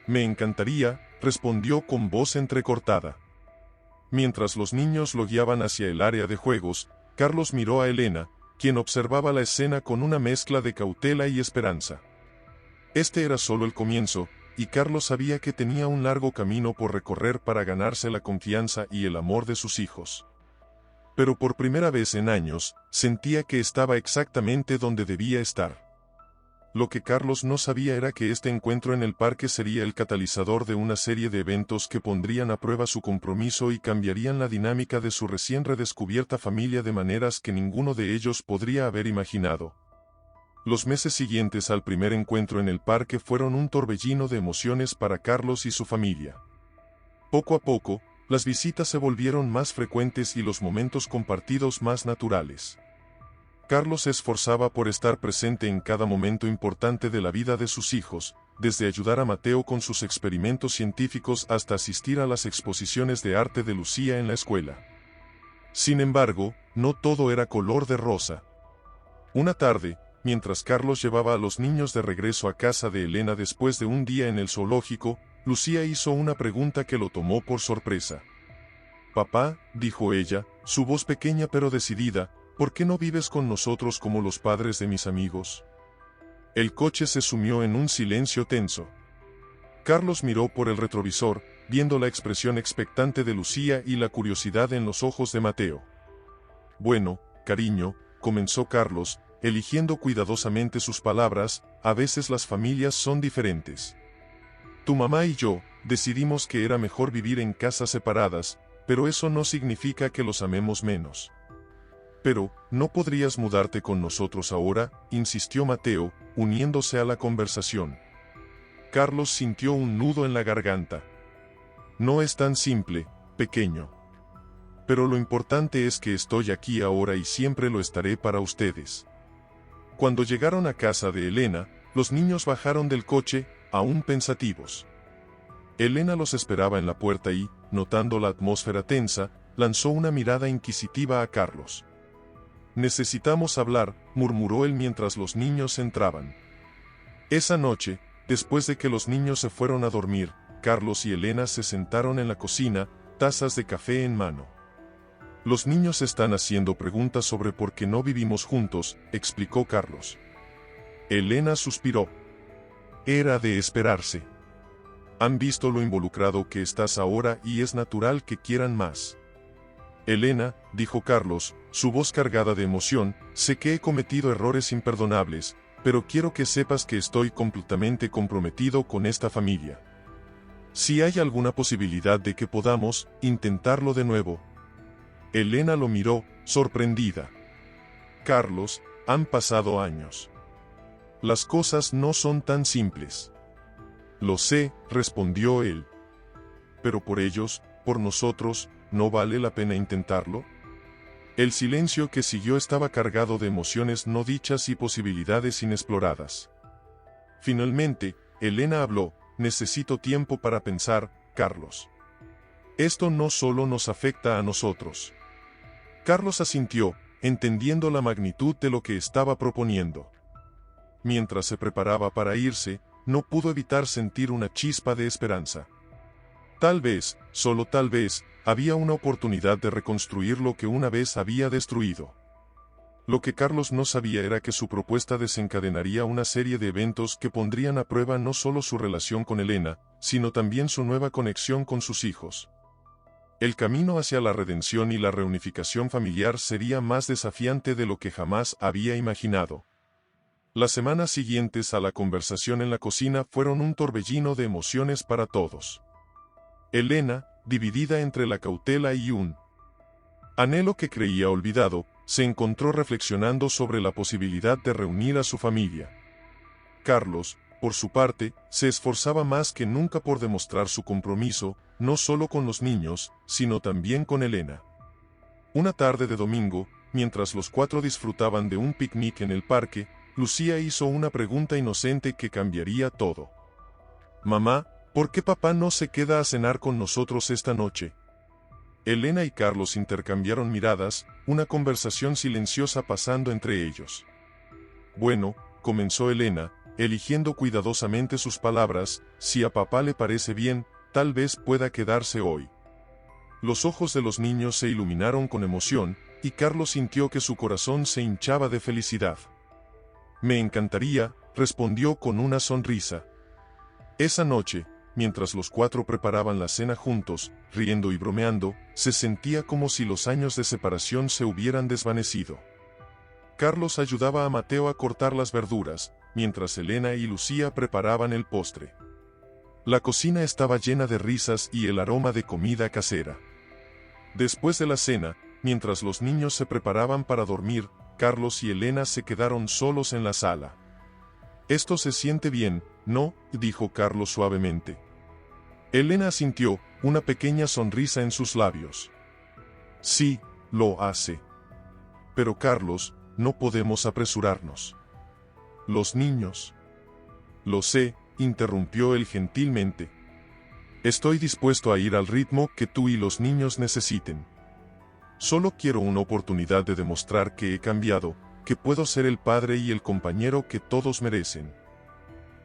Me encantaría, respondió con voz entrecortada. Mientras los niños lo guiaban hacia el área de juegos, Carlos miró a Elena, quien observaba la escena con una mezcla de cautela y esperanza. Este era solo el comienzo, y Carlos sabía que tenía un largo camino por recorrer para ganarse la confianza y el amor de sus hijos. Pero por primera vez en años, sentía que estaba exactamente donde debía estar. Lo que Carlos no sabía era que este encuentro en el parque sería el catalizador de una serie de eventos que pondrían a prueba su compromiso y cambiarían la dinámica de su recién redescubierta familia de maneras que ninguno de ellos podría haber imaginado. Los meses siguientes al primer encuentro en el parque fueron un torbellino de emociones para Carlos y su familia. Poco a poco, las visitas se volvieron más frecuentes y los momentos compartidos más naturales. Carlos se esforzaba por estar presente en cada momento importante de la vida de sus hijos, desde ayudar a Mateo con sus experimentos científicos hasta asistir a las exposiciones de arte de Lucía en la escuela. Sin embargo, no todo era color de rosa. Una tarde, mientras Carlos llevaba a los niños de regreso a casa de Elena después de un día en el zoológico, Lucía hizo una pregunta que lo tomó por sorpresa. «Papá», dijo ella, su voz pequeña pero decidida, «¿por qué no vives con nosotros como los padres de mis amigos?». El coche se sumió en un silencio tenso. Carlos miró por el retrovisor, viendo la expresión expectante de Lucía y la curiosidad en los ojos de Mateo. «Bueno, cariño», comenzó Carlos, eligiendo cuidadosamente sus palabras, «a veces las familias son diferentes. Tu mamá y yo decidimos que era mejor vivir en casas separadas, pero eso no significa que los amemos menos». «Pero, ¿no podrías mudarte con nosotros ahora?», insistió Mateo, uniéndose a la conversación. Carlos sintió un nudo en la garganta. «No es tan simple, pequeño. Pero lo importante es que estoy aquí ahora y siempre lo estaré para ustedes». Cuando llegaron a casa de Elena, los niños bajaron del coche, aún pensativos. Elena los esperaba en la puerta y, notando la atmósfera tensa, lanzó una mirada inquisitiva a Carlos. «Necesitamos hablar», murmuró él mientras los niños entraban. Esa noche, después de que los niños se fueron a dormir, Carlos y Elena se sentaron en la cocina, tazas de café en mano. «Los niños están haciendo preguntas sobre por qué no vivimos juntos», explicó Carlos. Elena suspiró. Era de esperarse. Han visto lo involucrado que estás ahora y es natural que quieran más. Elena, dijo Carlos, su voz cargada de emoción, sé que he cometido errores imperdonables, pero quiero que sepas que estoy completamente comprometido con esta familia. Si hay alguna posibilidad de que podamos intentarlo de nuevo. Elena lo miró, sorprendida. Carlos, han pasado años. Las cosas no son tan simples. Lo sé, respondió él. Pero por ellos, por nosotros, ¿no vale la pena intentarlo? El silencio que siguió estaba cargado de emociones no dichas y posibilidades inexploradas. Finalmente, Elena habló, necesito tiempo para pensar, Carlos. Esto no solo nos afecta a nosotros. Carlos asintió, entendiendo la magnitud de lo que estaba proponiendo. Mientras se preparaba para irse, no pudo evitar sentir una chispa de esperanza. Tal vez, solo tal vez, había una oportunidad de reconstruir lo que una vez había destruido. Lo que Carlos no sabía era que su propuesta desencadenaría una serie de eventos que pondrían a prueba no solo su relación con Elena, sino también su nueva conexión con sus hijos. El camino hacia la redención y la reunificación familiar sería más desafiante de lo que jamás había imaginado. Las semanas siguientes a la conversación en la cocina fueron un torbellino de emociones para todos. Elena, dividida entre la cautela y un anhelo que creía olvidado, se encontró reflexionando sobre la posibilidad de reunir a su familia. Carlos, por su parte, se esforzaba más que nunca por demostrar su compromiso, no solo con los niños, sino también con Elena. Una tarde de domingo, mientras los cuatro disfrutaban de un picnic en el parque, Lucía hizo una pregunta inocente que cambiaría todo. «Mamá, ¿por qué papá no se queda a cenar con nosotros esta noche?» Elena y Carlos intercambiaron miradas, una conversación silenciosa pasando entre ellos. «Bueno», comenzó Elena, eligiendo cuidadosamente sus palabras, «si a papá le parece bien, tal vez pueda quedarse hoy». Los ojos de los niños se iluminaron con emoción, y Carlos sintió que su corazón se hinchaba de felicidad. «Me encantaría», respondió con una sonrisa. Esa noche, mientras los cuatro preparaban la cena juntos, riendo y bromeando, se sentía como si los años de separación se hubieran desvanecido. Carlos ayudaba a Mateo a cortar las verduras, mientras Elena y Lucía preparaban el postre. La cocina estaba llena de risas y el aroma de comida casera. Después de la cena, mientras los niños se preparaban para dormir, Carlos y Elena se quedaron solos en la sala. «Esto se siente bien, ¿no?», dijo Carlos suavemente. Elena asintió, una pequeña sonrisa en sus labios. «Sí, lo hace. Pero Carlos, no podemos apresurarnos. Los niños». «Lo sé», interrumpió él gentilmente. «Estoy dispuesto a ir al ritmo que tú y los niños necesiten. Solo quiero una oportunidad de demostrar que he cambiado, que puedo ser el padre y el compañero que todos merecen».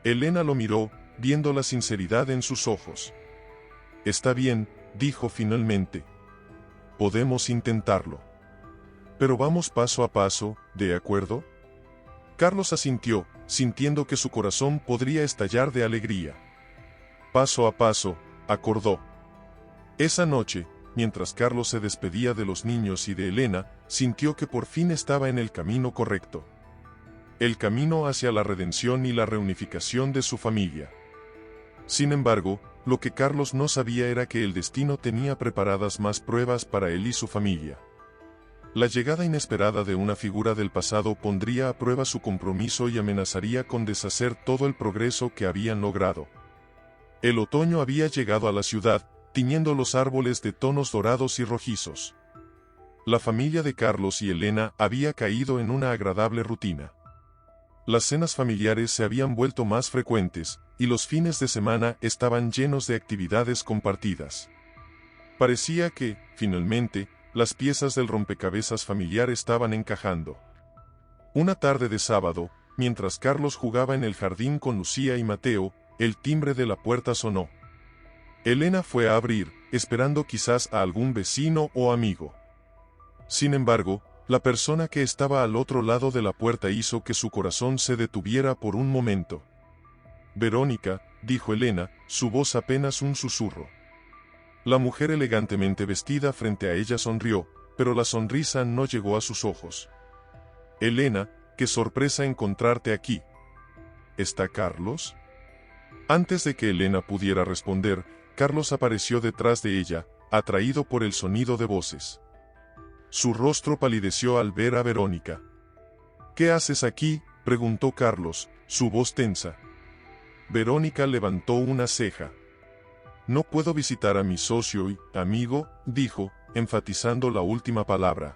Elena lo miró, viendo la sinceridad en sus ojos. «Está bien», dijo finalmente. «Podemos intentarlo. Pero vamos paso a paso, ¿de acuerdo?» Carlos asintió, sintiendo que su corazón podría estallar de alegría. «Paso a paso», acordó. Esa noche, mientras Carlos se despedía de los niños y de Elena, sintió que por fin estaba en el camino correcto. El camino hacia la redención y la reunificación de su familia. Sin embargo, lo que Carlos no sabía era que el destino tenía preparadas más pruebas para él y su familia. La llegada inesperada de una figura del pasado pondría a prueba su compromiso y amenazaría con deshacer todo el progreso que habían logrado. El otoño había llegado a la ciudad, tiñendo los árboles de tonos dorados y rojizos. La familia de Carlos y Elena había caído en una agradable rutina. Las cenas familiares se habían vuelto más frecuentes, y los fines de semana estaban llenos de actividades compartidas. Parecía que, finalmente, las piezas del rompecabezas familiar estaban encajando. Una tarde de sábado, mientras Carlos jugaba en el jardín con Lucía y Mateo, el timbre de la puerta sonó. Elena fue a abrir, esperando quizás a algún vecino o amigo. Sin embargo, la persona que estaba al otro lado de la puerta hizo que su corazón se detuviera por un momento. «Verónica», dijo Elena, su voz apenas un susurro. La mujer elegantemente vestida frente a ella sonrió, pero la sonrisa no llegó a sus ojos. «Elena, qué sorpresa encontrarte aquí. ¿Está Carlos?» Antes de que Elena pudiera responder, Carlos apareció detrás de ella, atraído por el sonido de voces. Su rostro palideció al ver a Verónica. «¿Qué haces aquí?», preguntó Carlos, su voz tensa. Verónica levantó una ceja. «No puedo visitar a mi socio y amigo», dijo, enfatizando la última palabra.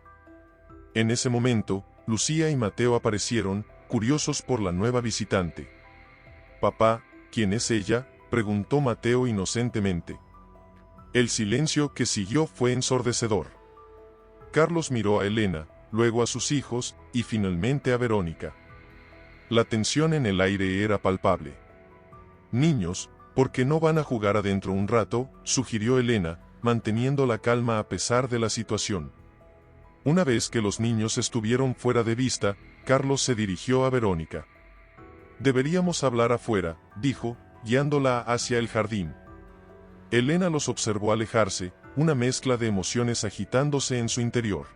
En ese momento, Lucía y Mateo aparecieron, curiosos por la nueva visitante. «Papá, ¿quién es ella?», preguntó Mateo inocentemente. El silencio que siguió fue ensordecedor. Carlos miró a Elena, luego a sus hijos, y finalmente a Verónica. La tensión en el aire era palpable. «Niños, ¿por qué no van a jugar adentro un rato?», sugirió Elena, manteniendo la calma a pesar de la situación. Una vez que los niños estuvieron fuera de vista, Carlos se dirigió a Verónica. «Deberíamos hablar afuera», dijo, guiándola hacia el jardín. Elena los observó alejarse, una mezcla de emociones agitándose en su interior.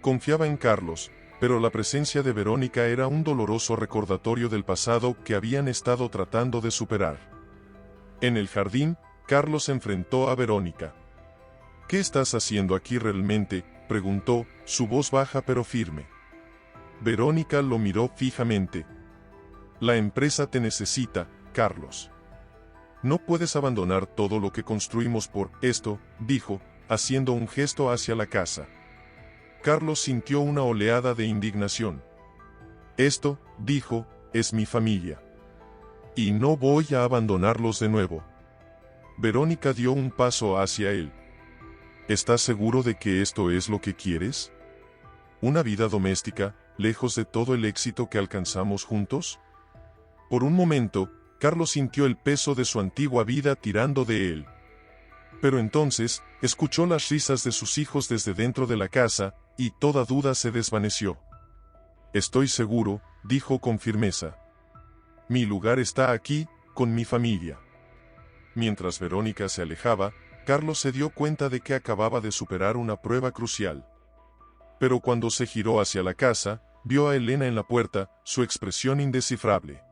Confiaba en Carlos, pero la presencia de Verónica era un doloroso recordatorio del pasado que habían estado tratando de superar. En el jardín, Carlos enfrentó a Verónica. «¿Qué estás haciendo aquí realmente?», preguntó, su voz baja pero firme. Verónica lo miró fijamente. «La empresa te necesita, Carlos. No puedes abandonar todo lo que construimos por esto», dijo, haciendo un gesto hacia la casa. Carlos sintió una oleada de indignación. «Esto», dijo, «es mi familia. Y no voy a abandonarlos de nuevo». Verónica dio un paso hacia él. «¿Estás seguro de que esto es lo que quieres? ¿Una vida doméstica, lejos de todo el éxito que alcanzamos juntos?». Por un momento, Carlos sintió el peso de su antigua vida tirando de él. Pero entonces, escuchó las risas de sus hijos desde dentro de la casa, y toda duda se desvaneció. «Estoy seguro», dijo con firmeza. «Mi lugar está aquí, con mi familia». Mientras Verónica se alejaba, Carlos se dio cuenta de que acababa de superar una prueba crucial. Pero cuando se giró hacia la casa, vio a Elena en la puerta, su expresión indescifrable.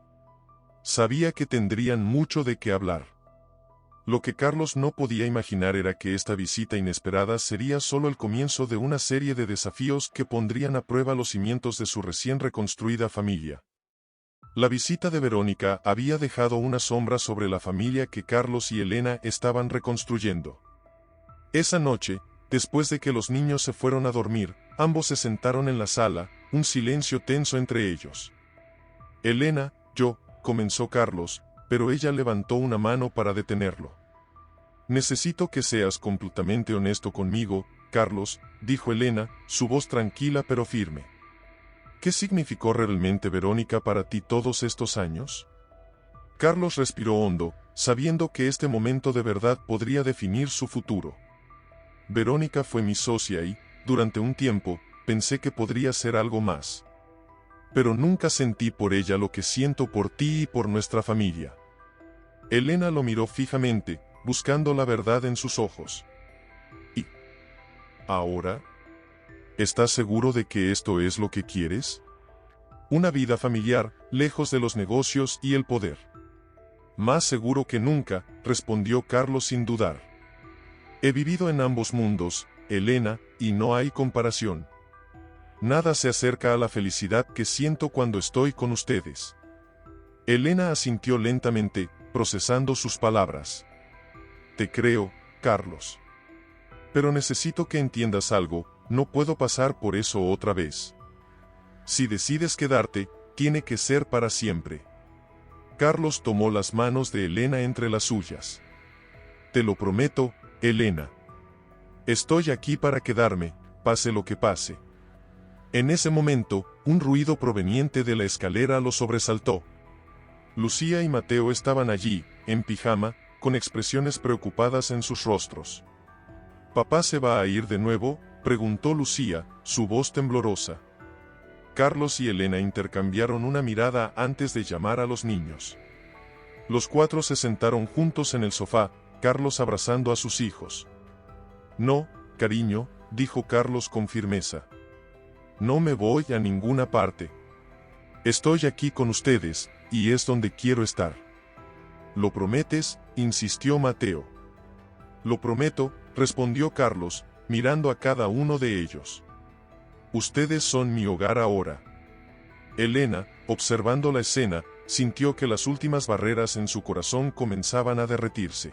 Sabía que tendrían mucho de qué hablar. Lo que Carlos no podía imaginar era que esta visita inesperada sería solo el comienzo de una serie de desafíos que pondrían a prueba los cimientos de su recién reconstruida familia. La visita de Verónica había dejado una sombra sobre la familia que Carlos y Elena estaban reconstruyendo. Esa noche, después de que los niños se fueron a dormir, ambos se sentaron en la sala, un silencio tenso entre ellos. «Elena, comenzó Carlos, pero ella levantó una mano para detenerlo. «Necesito que seas completamente honesto conmigo, Carlos», dijo Elena, su voz tranquila pero firme. «¿Qué significó realmente Verónica para ti todos estos años?». Carlos respiró hondo, sabiendo que este momento de verdad podría definir su futuro. «Verónica fue mi socia y, durante un tiempo, pensé que podría ser algo más. Pero nunca sentí por ella lo que siento por ti y por nuestra familia». Elena lo miró fijamente, buscando la verdad en sus ojos. «¿Y ahora? ¿Estás seguro de que esto es lo que quieres? Una vida familiar, lejos de los negocios y el poder». «Más seguro que nunca», respondió Carlos sin dudar. «He vivido en ambos mundos, Elena, y no hay comparación. Nada se acerca a la felicidad que siento cuando estoy con ustedes». Elena asintió lentamente, procesando sus palabras. «Te creo, Carlos. Pero necesito que entiendas algo, no puedo pasar por eso otra vez. Si decides quedarte, tiene que ser para siempre». Carlos tomó las manos de Elena entre las suyas. «Te lo prometo, Elena. Estoy aquí para quedarme, pase lo que pase». En ese momento, un ruido proveniente de la escalera lo sobresaltó. Lucía y Mateo estaban allí, en pijama, con expresiones preocupadas en sus rostros. «¿Papá se va a ir de nuevo?», preguntó Lucía, su voz temblorosa. Carlos y Elena intercambiaron una mirada antes de llamar a los niños. Los cuatro se sentaron juntos en el sofá, Carlos abrazando a sus hijos. «No, cariño», dijo Carlos con firmeza. «No me voy a ninguna parte. Estoy aquí con ustedes, y es donde quiero estar». «¿Lo prometes?», insistió Mateo. «Lo prometo», respondió Carlos, mirando a cada uno de ellos. «Ustedes son mi hogar ahora». Elena, observando la escena, sintió que las últimas barreras en su corazón comenzaban a derretirse.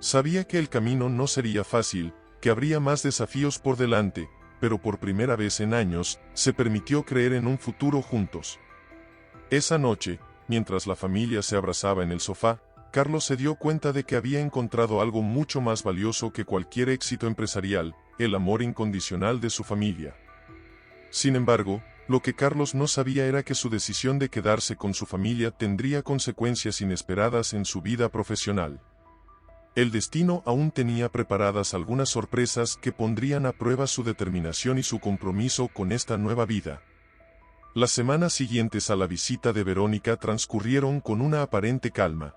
Sabía que el camino no sería fácil, que habría más desafíos por delante, pero por primera vez en años, se permitió creer en un futuro juntos. Esa noche, mientras la familia se abrazaba en el sofá, Carlos se dio cuenta de que había encontrado algo mucho más valioso que cualquier éxito empresarial, el amor incondicional de su familia. Sin embargo, lo que Carlos no sabía era que su decisión de quedarse con su familia tendría consecuencias inesperadas en su vida profesional. El destino aún tenía preparadas algunas sorpresas que pondrían a prueba su determinación y su compromiso con esta nueva vida. Las semanas siguientes a la visita de Verónica transcurrieron con una aparente calma.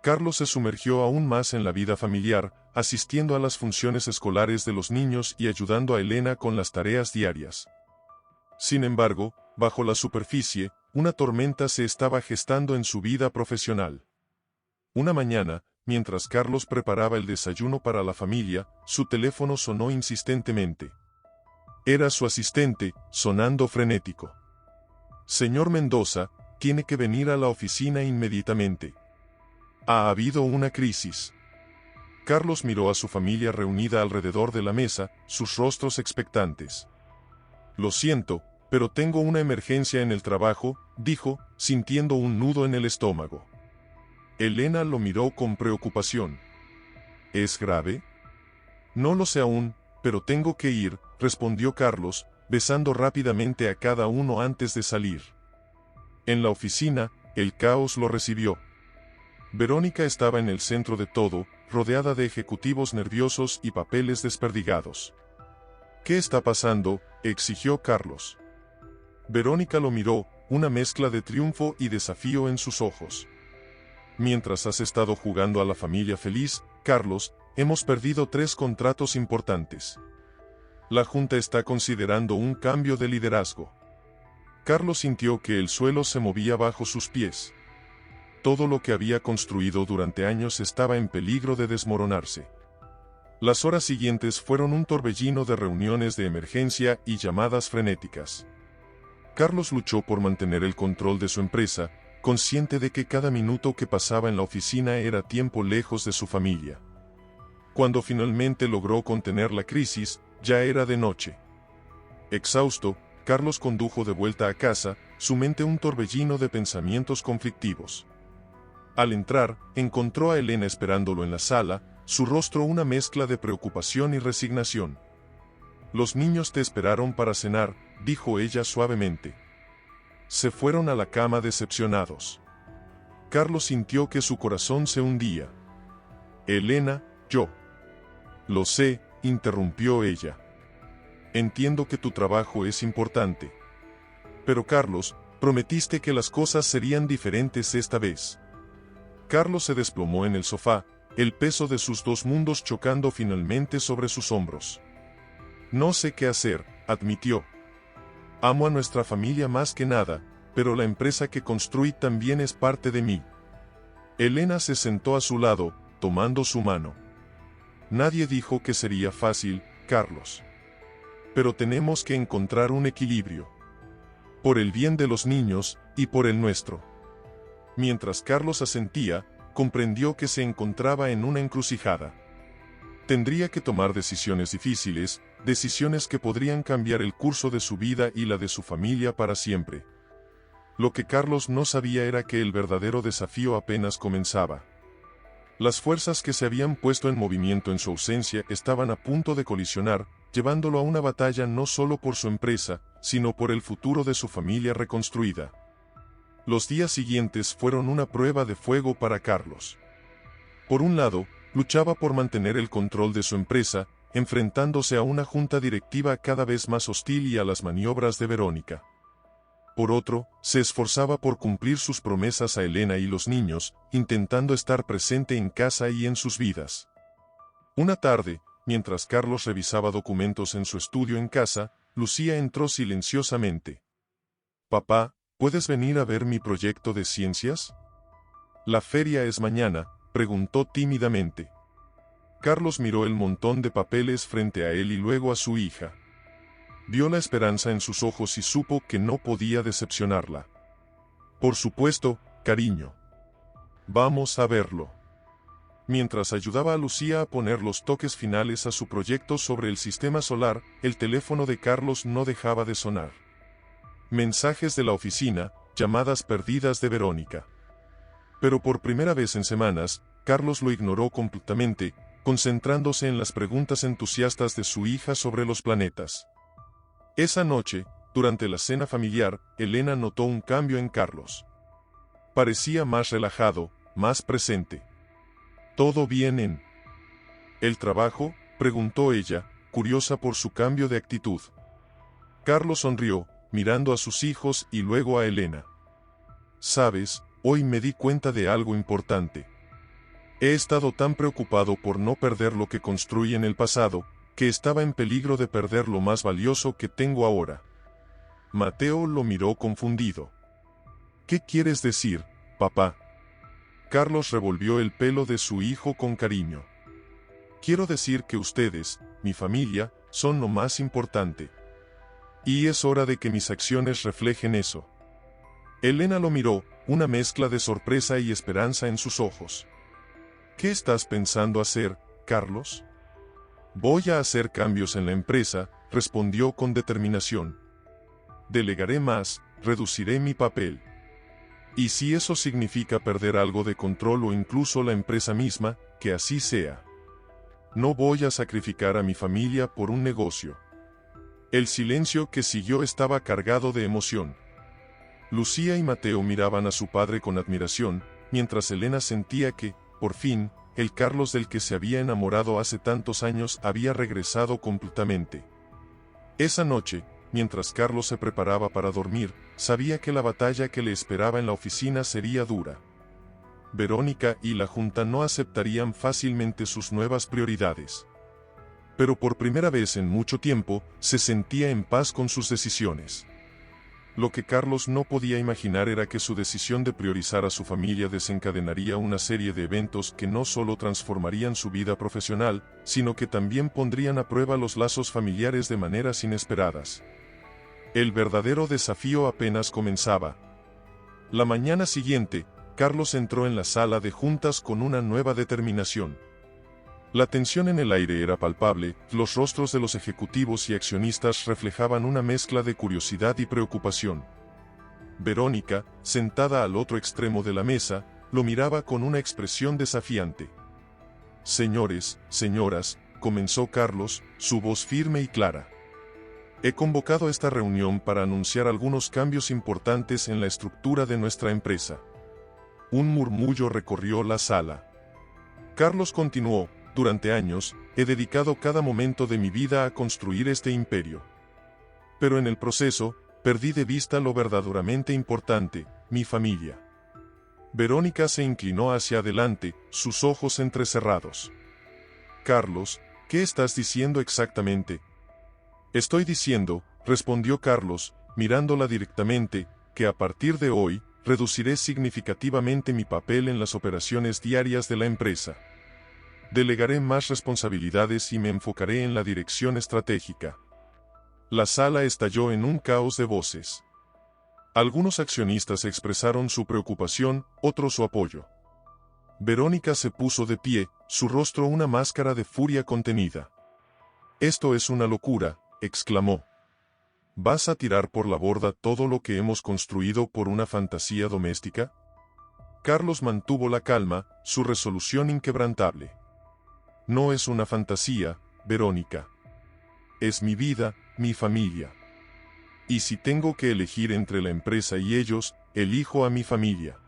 Carlos se sumergió aún más en la vida familiar, asistiendo a las funciones escolares de los niños y ayudando a Elena con las tareas diarias. Sin embargo, bajo la superficie, una tormenta se estaba gestando en su vida profesional. Una mañana, mientras Carlos preparaba el desayuno para la familia, su teléfono sonó insistentemente. Era su asistente, sonando frenético. «Señor Mendoza, tiene que venir a la oficina inmediatamente. Ha habido una crisis». Carlos miró a su familia reunida alrededor de la mesa, sus rostros expectantes. «Lo siento, pero tengo una emergencia en el trabajo», dijo, sintiendo un nudo en el estómago. Elena lo miró con preocupación. «¿Es grave?» «No lo sé aún, pero tengo que ir», respondió Carlos, besando rápidamente a cada uno antes de salir. En la oficina, el caos lo recibió. Verónica estaba en el centro de todo, rodeada de ejecutivos nerviosos y papeles desperdigados. «¿Qué está pasando?», exigió Carlos. Verónica lo miró, una mezcla de triunfo y desafío en sus ojos. «Mientras has estado jugando a la familia feliz, Carlos, hemos perdido 3 contratos importantes. La Junta está considerando un cambio de liderazgo». Carlos sintió que el suelo se movía bajo sus pies. Todo lo que había construido durante años estaba en peligro de desmoronarse. Las horas siguientes fueron un torbellino de reuniones de emergencia y llamadas frenéticas. Carlos luchó por mantener el control de su empresa, consciente de que cada minuto que pasaba en la oficina era tiempo lejos de su familia. Cuando finalmente logró contener la crisis, ya era de noche. Exhausto, Carlos condujo de vuelta a casa, su mente un torbellino de pensamientos conflictivos. Al entrar, encontró a Elena esperándolo en la sala, su rostro una mezcla de preocupación y resignación. «Los niños te esperaron para cenar», dijo ella suavemente. Se fueron a la cama decepcionados. Carlos sintió que su corazón se hundía. «Elena, yo». «Lo sé», interrumpió ella. «Entiendo que tu trabajo es importante. Pero Carlos, prometiste que las cosas serían diferentes esta vez». Carlos se desplomó en el sofá, el peso de sus 2 mundos chocando finalmente sobre sus hombros. «No sé qué hacer», admitió. «Amo a nuestra familia más que nada, pero la empresa que construí también es parte de mí». Elena se sentó a su lado, tomando su mano. «Nadie dijo que sería fácil, Carlos. Pero tenemos que encontrar un equilibrio. Por el bien de los niños, y por el nuestro». Mientras Carlos asentía, comprendió que se encontraba en una encrucijada. Tendría que tomar decisiones difíciles, decisiones que podrían cambiar el curso de su vida y la de su familia para siempre. Lo que Carlos no sabía era que el verdadero desafío apenas comenzaba. Las fuerzas que se habían puesto en movimiento en su ausencia estaban a punto de colisionar, llevándolo a una batalla no solo por su empresa, sino por el futuro de su familia reconstruida. Los días siguientes fueron una prueba de fuego para Carlos. Por un lado, luchaba por mantener el control de su empresa, enfrentándose a una junta directiva cada vez más hostil y a las maniobras de Verónica. Por otro, se esforzaba por cumplir sus promesas a Elena y los niños, intentando estar presente en casa y en sus vidas. Una tarde, mientras Carlos revisaba documentos en su estudio en casa, Lucía entró silenciosamente. «Papá, ¿puedes venir a ver mi proyecto de ciencias?» «¿La feria es mañana?», preguntó tímidamente. Carlos miró el montón de papeles frente a él y luego a su hija. Vio la esperanza en sus ojos y supo que no podía decepcionarla. «Por supuesto, cariño. Vamos a verlo». Mientras ayudaba a Lucía a poner los toques finales a su proyecto sobre el sistema solar, el teléfono de Carlos no dejaba de sonar. Mensajes de la oficina, llamadas perdidas de Verónica. Pero por primera vez en semanas, Carlos lo ignoró completamente, concentrándose en las preguntas entusiastas de su hija sobre los planetas. Esa noche, durante la cena familiar, Elena notó un cambio en Carlos. Parecía más relajado, más presente. ¿Todo bien en el trabajo?, preguntó ella, curiosa por su cambio de actitud. Carlos sonrió, mirando a sus hijos y luego a Elena. Sabes, hoy me di cuenta de algo importante. He estado tan preocupado por no perder lo que construí en el pasado, que estaba en peligro de perder lo más valioso que tengo ahora. Mateo lo miró confundido. ¿Qué quieres decir, papá? Carlos revolvió el pelo de su hijo con cariño. Quiero decir que ustedes, mi familia, son lo más importante. Y es hora de que mis acciones reflejen eso. Elena lo miró, una mezcla de sorpresa y esperanza en sus ojos. ¿Qué estás pensando hacer, Carlos? Voy a hacer cambios en la empresa, respondió con determinación. Delegaré más, reduciré mi papel. Y si eso significa perder algo de control o incluso la empresa misma, que así sea. No voy a sacrificar a mi familia por un negocio. El silencio que siguió estaba cargado de emoción. Lucía y Mateo miraban a su padre con admiración, mientras Elena sentía que, por fin, el Carlos del que se había enamorado hace tantos años había regresado completamente. Esa noche, mientras Carlos se preparaba para dormir, sabía que la batalla que le esperaba en la oficina sería dura. Verónica y la Junta no aceptarían fácilmente sus nuevas prioridades. Pero por primera vez en mucho tiempo, se sentía en paz con sus decisiones. Lo que Carlos no podía imaginar era que su decisión de priorizar a su familia desencadenaría una serie de eventos que no solo transformarían su vida profesional, sino que también pondrían a prueba los lazos familiares de maneras inesperadas. El verdadero desafío apenas comenzaba. La mañana siguiente, Carlos entró en la sala de juntas con una nueva determinación. La tensión en el aire era palpable, los rostros de los ejecutivos y accionistas reflejaban una mezcla de curiosidad y preocupación. Verónica, sentada al otro extremo de la mesa, lo miraba con una expresión desafiante. Señores, señoras, comenzó Carlos, su voz firme y clara. He convocado esta reunión para anunciar algunos cambios importantes en la estructura de nuestra empresa. Un murmullo recorrió la sala. Carlos continuó. Durante años, he dedicado cada momento de mi vida a construir este imperio. Pero en el proceso, perdí de vista lo verdaderamente importante, mi familia. Verónica se inclinó hacia adelante, sus ojos entrecerrados. Carlos, ¿qué estás diciendo exactamente? Estoy diciendo, respondió Carlos, mirándola directamente, que a partir de hoy, reduciré significativamente mi papel en las operaciones diarias de la empresa. Delegaré más responsabilidades y me enfocaré en la dirección estratégica. La sala estalló en un caos de voces. Algunos accionistas expresaron su preocupación, otros su apoyo. Verónica se puso de pie, su rostro una máscara de furia contenida. «Esto es una locura», exclamó. ¿Vas a tirar por la borda todo lo que hemos construido por una fantasía doméstica? Carlos mantuvo la calma, su resolución inquebrantable. No es una fantasía, Verónica. Es mi vida, mi familia. Y si tengo que elegir entre la empresa y ellos, elijo a mi familia.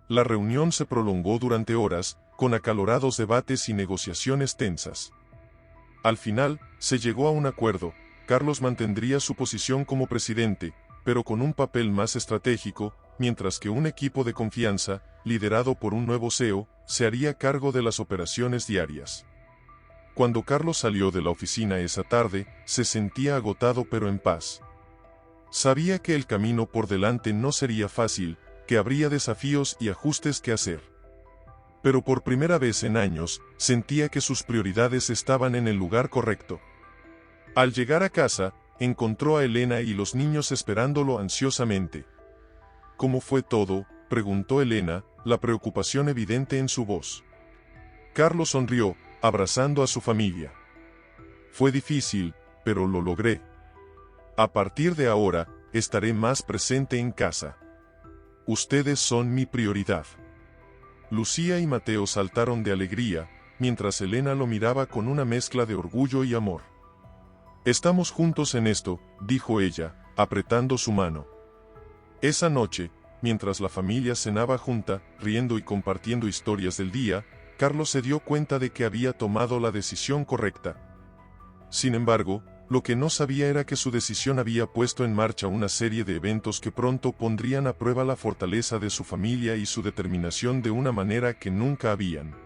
La reunión se prolongó durante horas, con acalorados debates y negociaciones tensas. Al final, se llegó a un acuerdo. Carlos mantendría su posición como presidente, pero con un papel más estratégico, mientras que un equipo de confianza, liderado por un nuevo CEO, se haría cargo de las operaciones diarias. Cuando Carlos salió de la oficina esa tarde, se sentía agotado pero en paz. Sabía que el camino por delante no sería fácil, que habría desafíos y ajustes que hacer. Pero por primera vez en años, sentía que sus prioridades estaban en el lugar correcto. Al llegar a casa, encontró a Elena y los niños esperándolo ansiosamente. ¿Cómo fue todo?, preguntó Elena, la preocupación evidente en su voz. Carlos sonrió, abrazando a su familia. Fue difícil, pero lo logré. A partir de ahora, estaré más presente en casa. Ustedes son mi prioridad. Lucía y Mateo saltaron de alegría, mientras Elena lo miraba con una mezcla de orgullo y amor. Estamos juntos en esto, dijo ella, apretando su mano. Esa noche, mientras la familia cenaba junta, riendo y compartiendo historias del día, Carlos se dio cuenta de que había tomado la decisión correcta. Sin embargo, lo que no sabía era que su decisión había puesto en marcha una serie de eventos que pronto pondrían a prueba la fortaleza de su familia y su determinación de una manera que nunca habían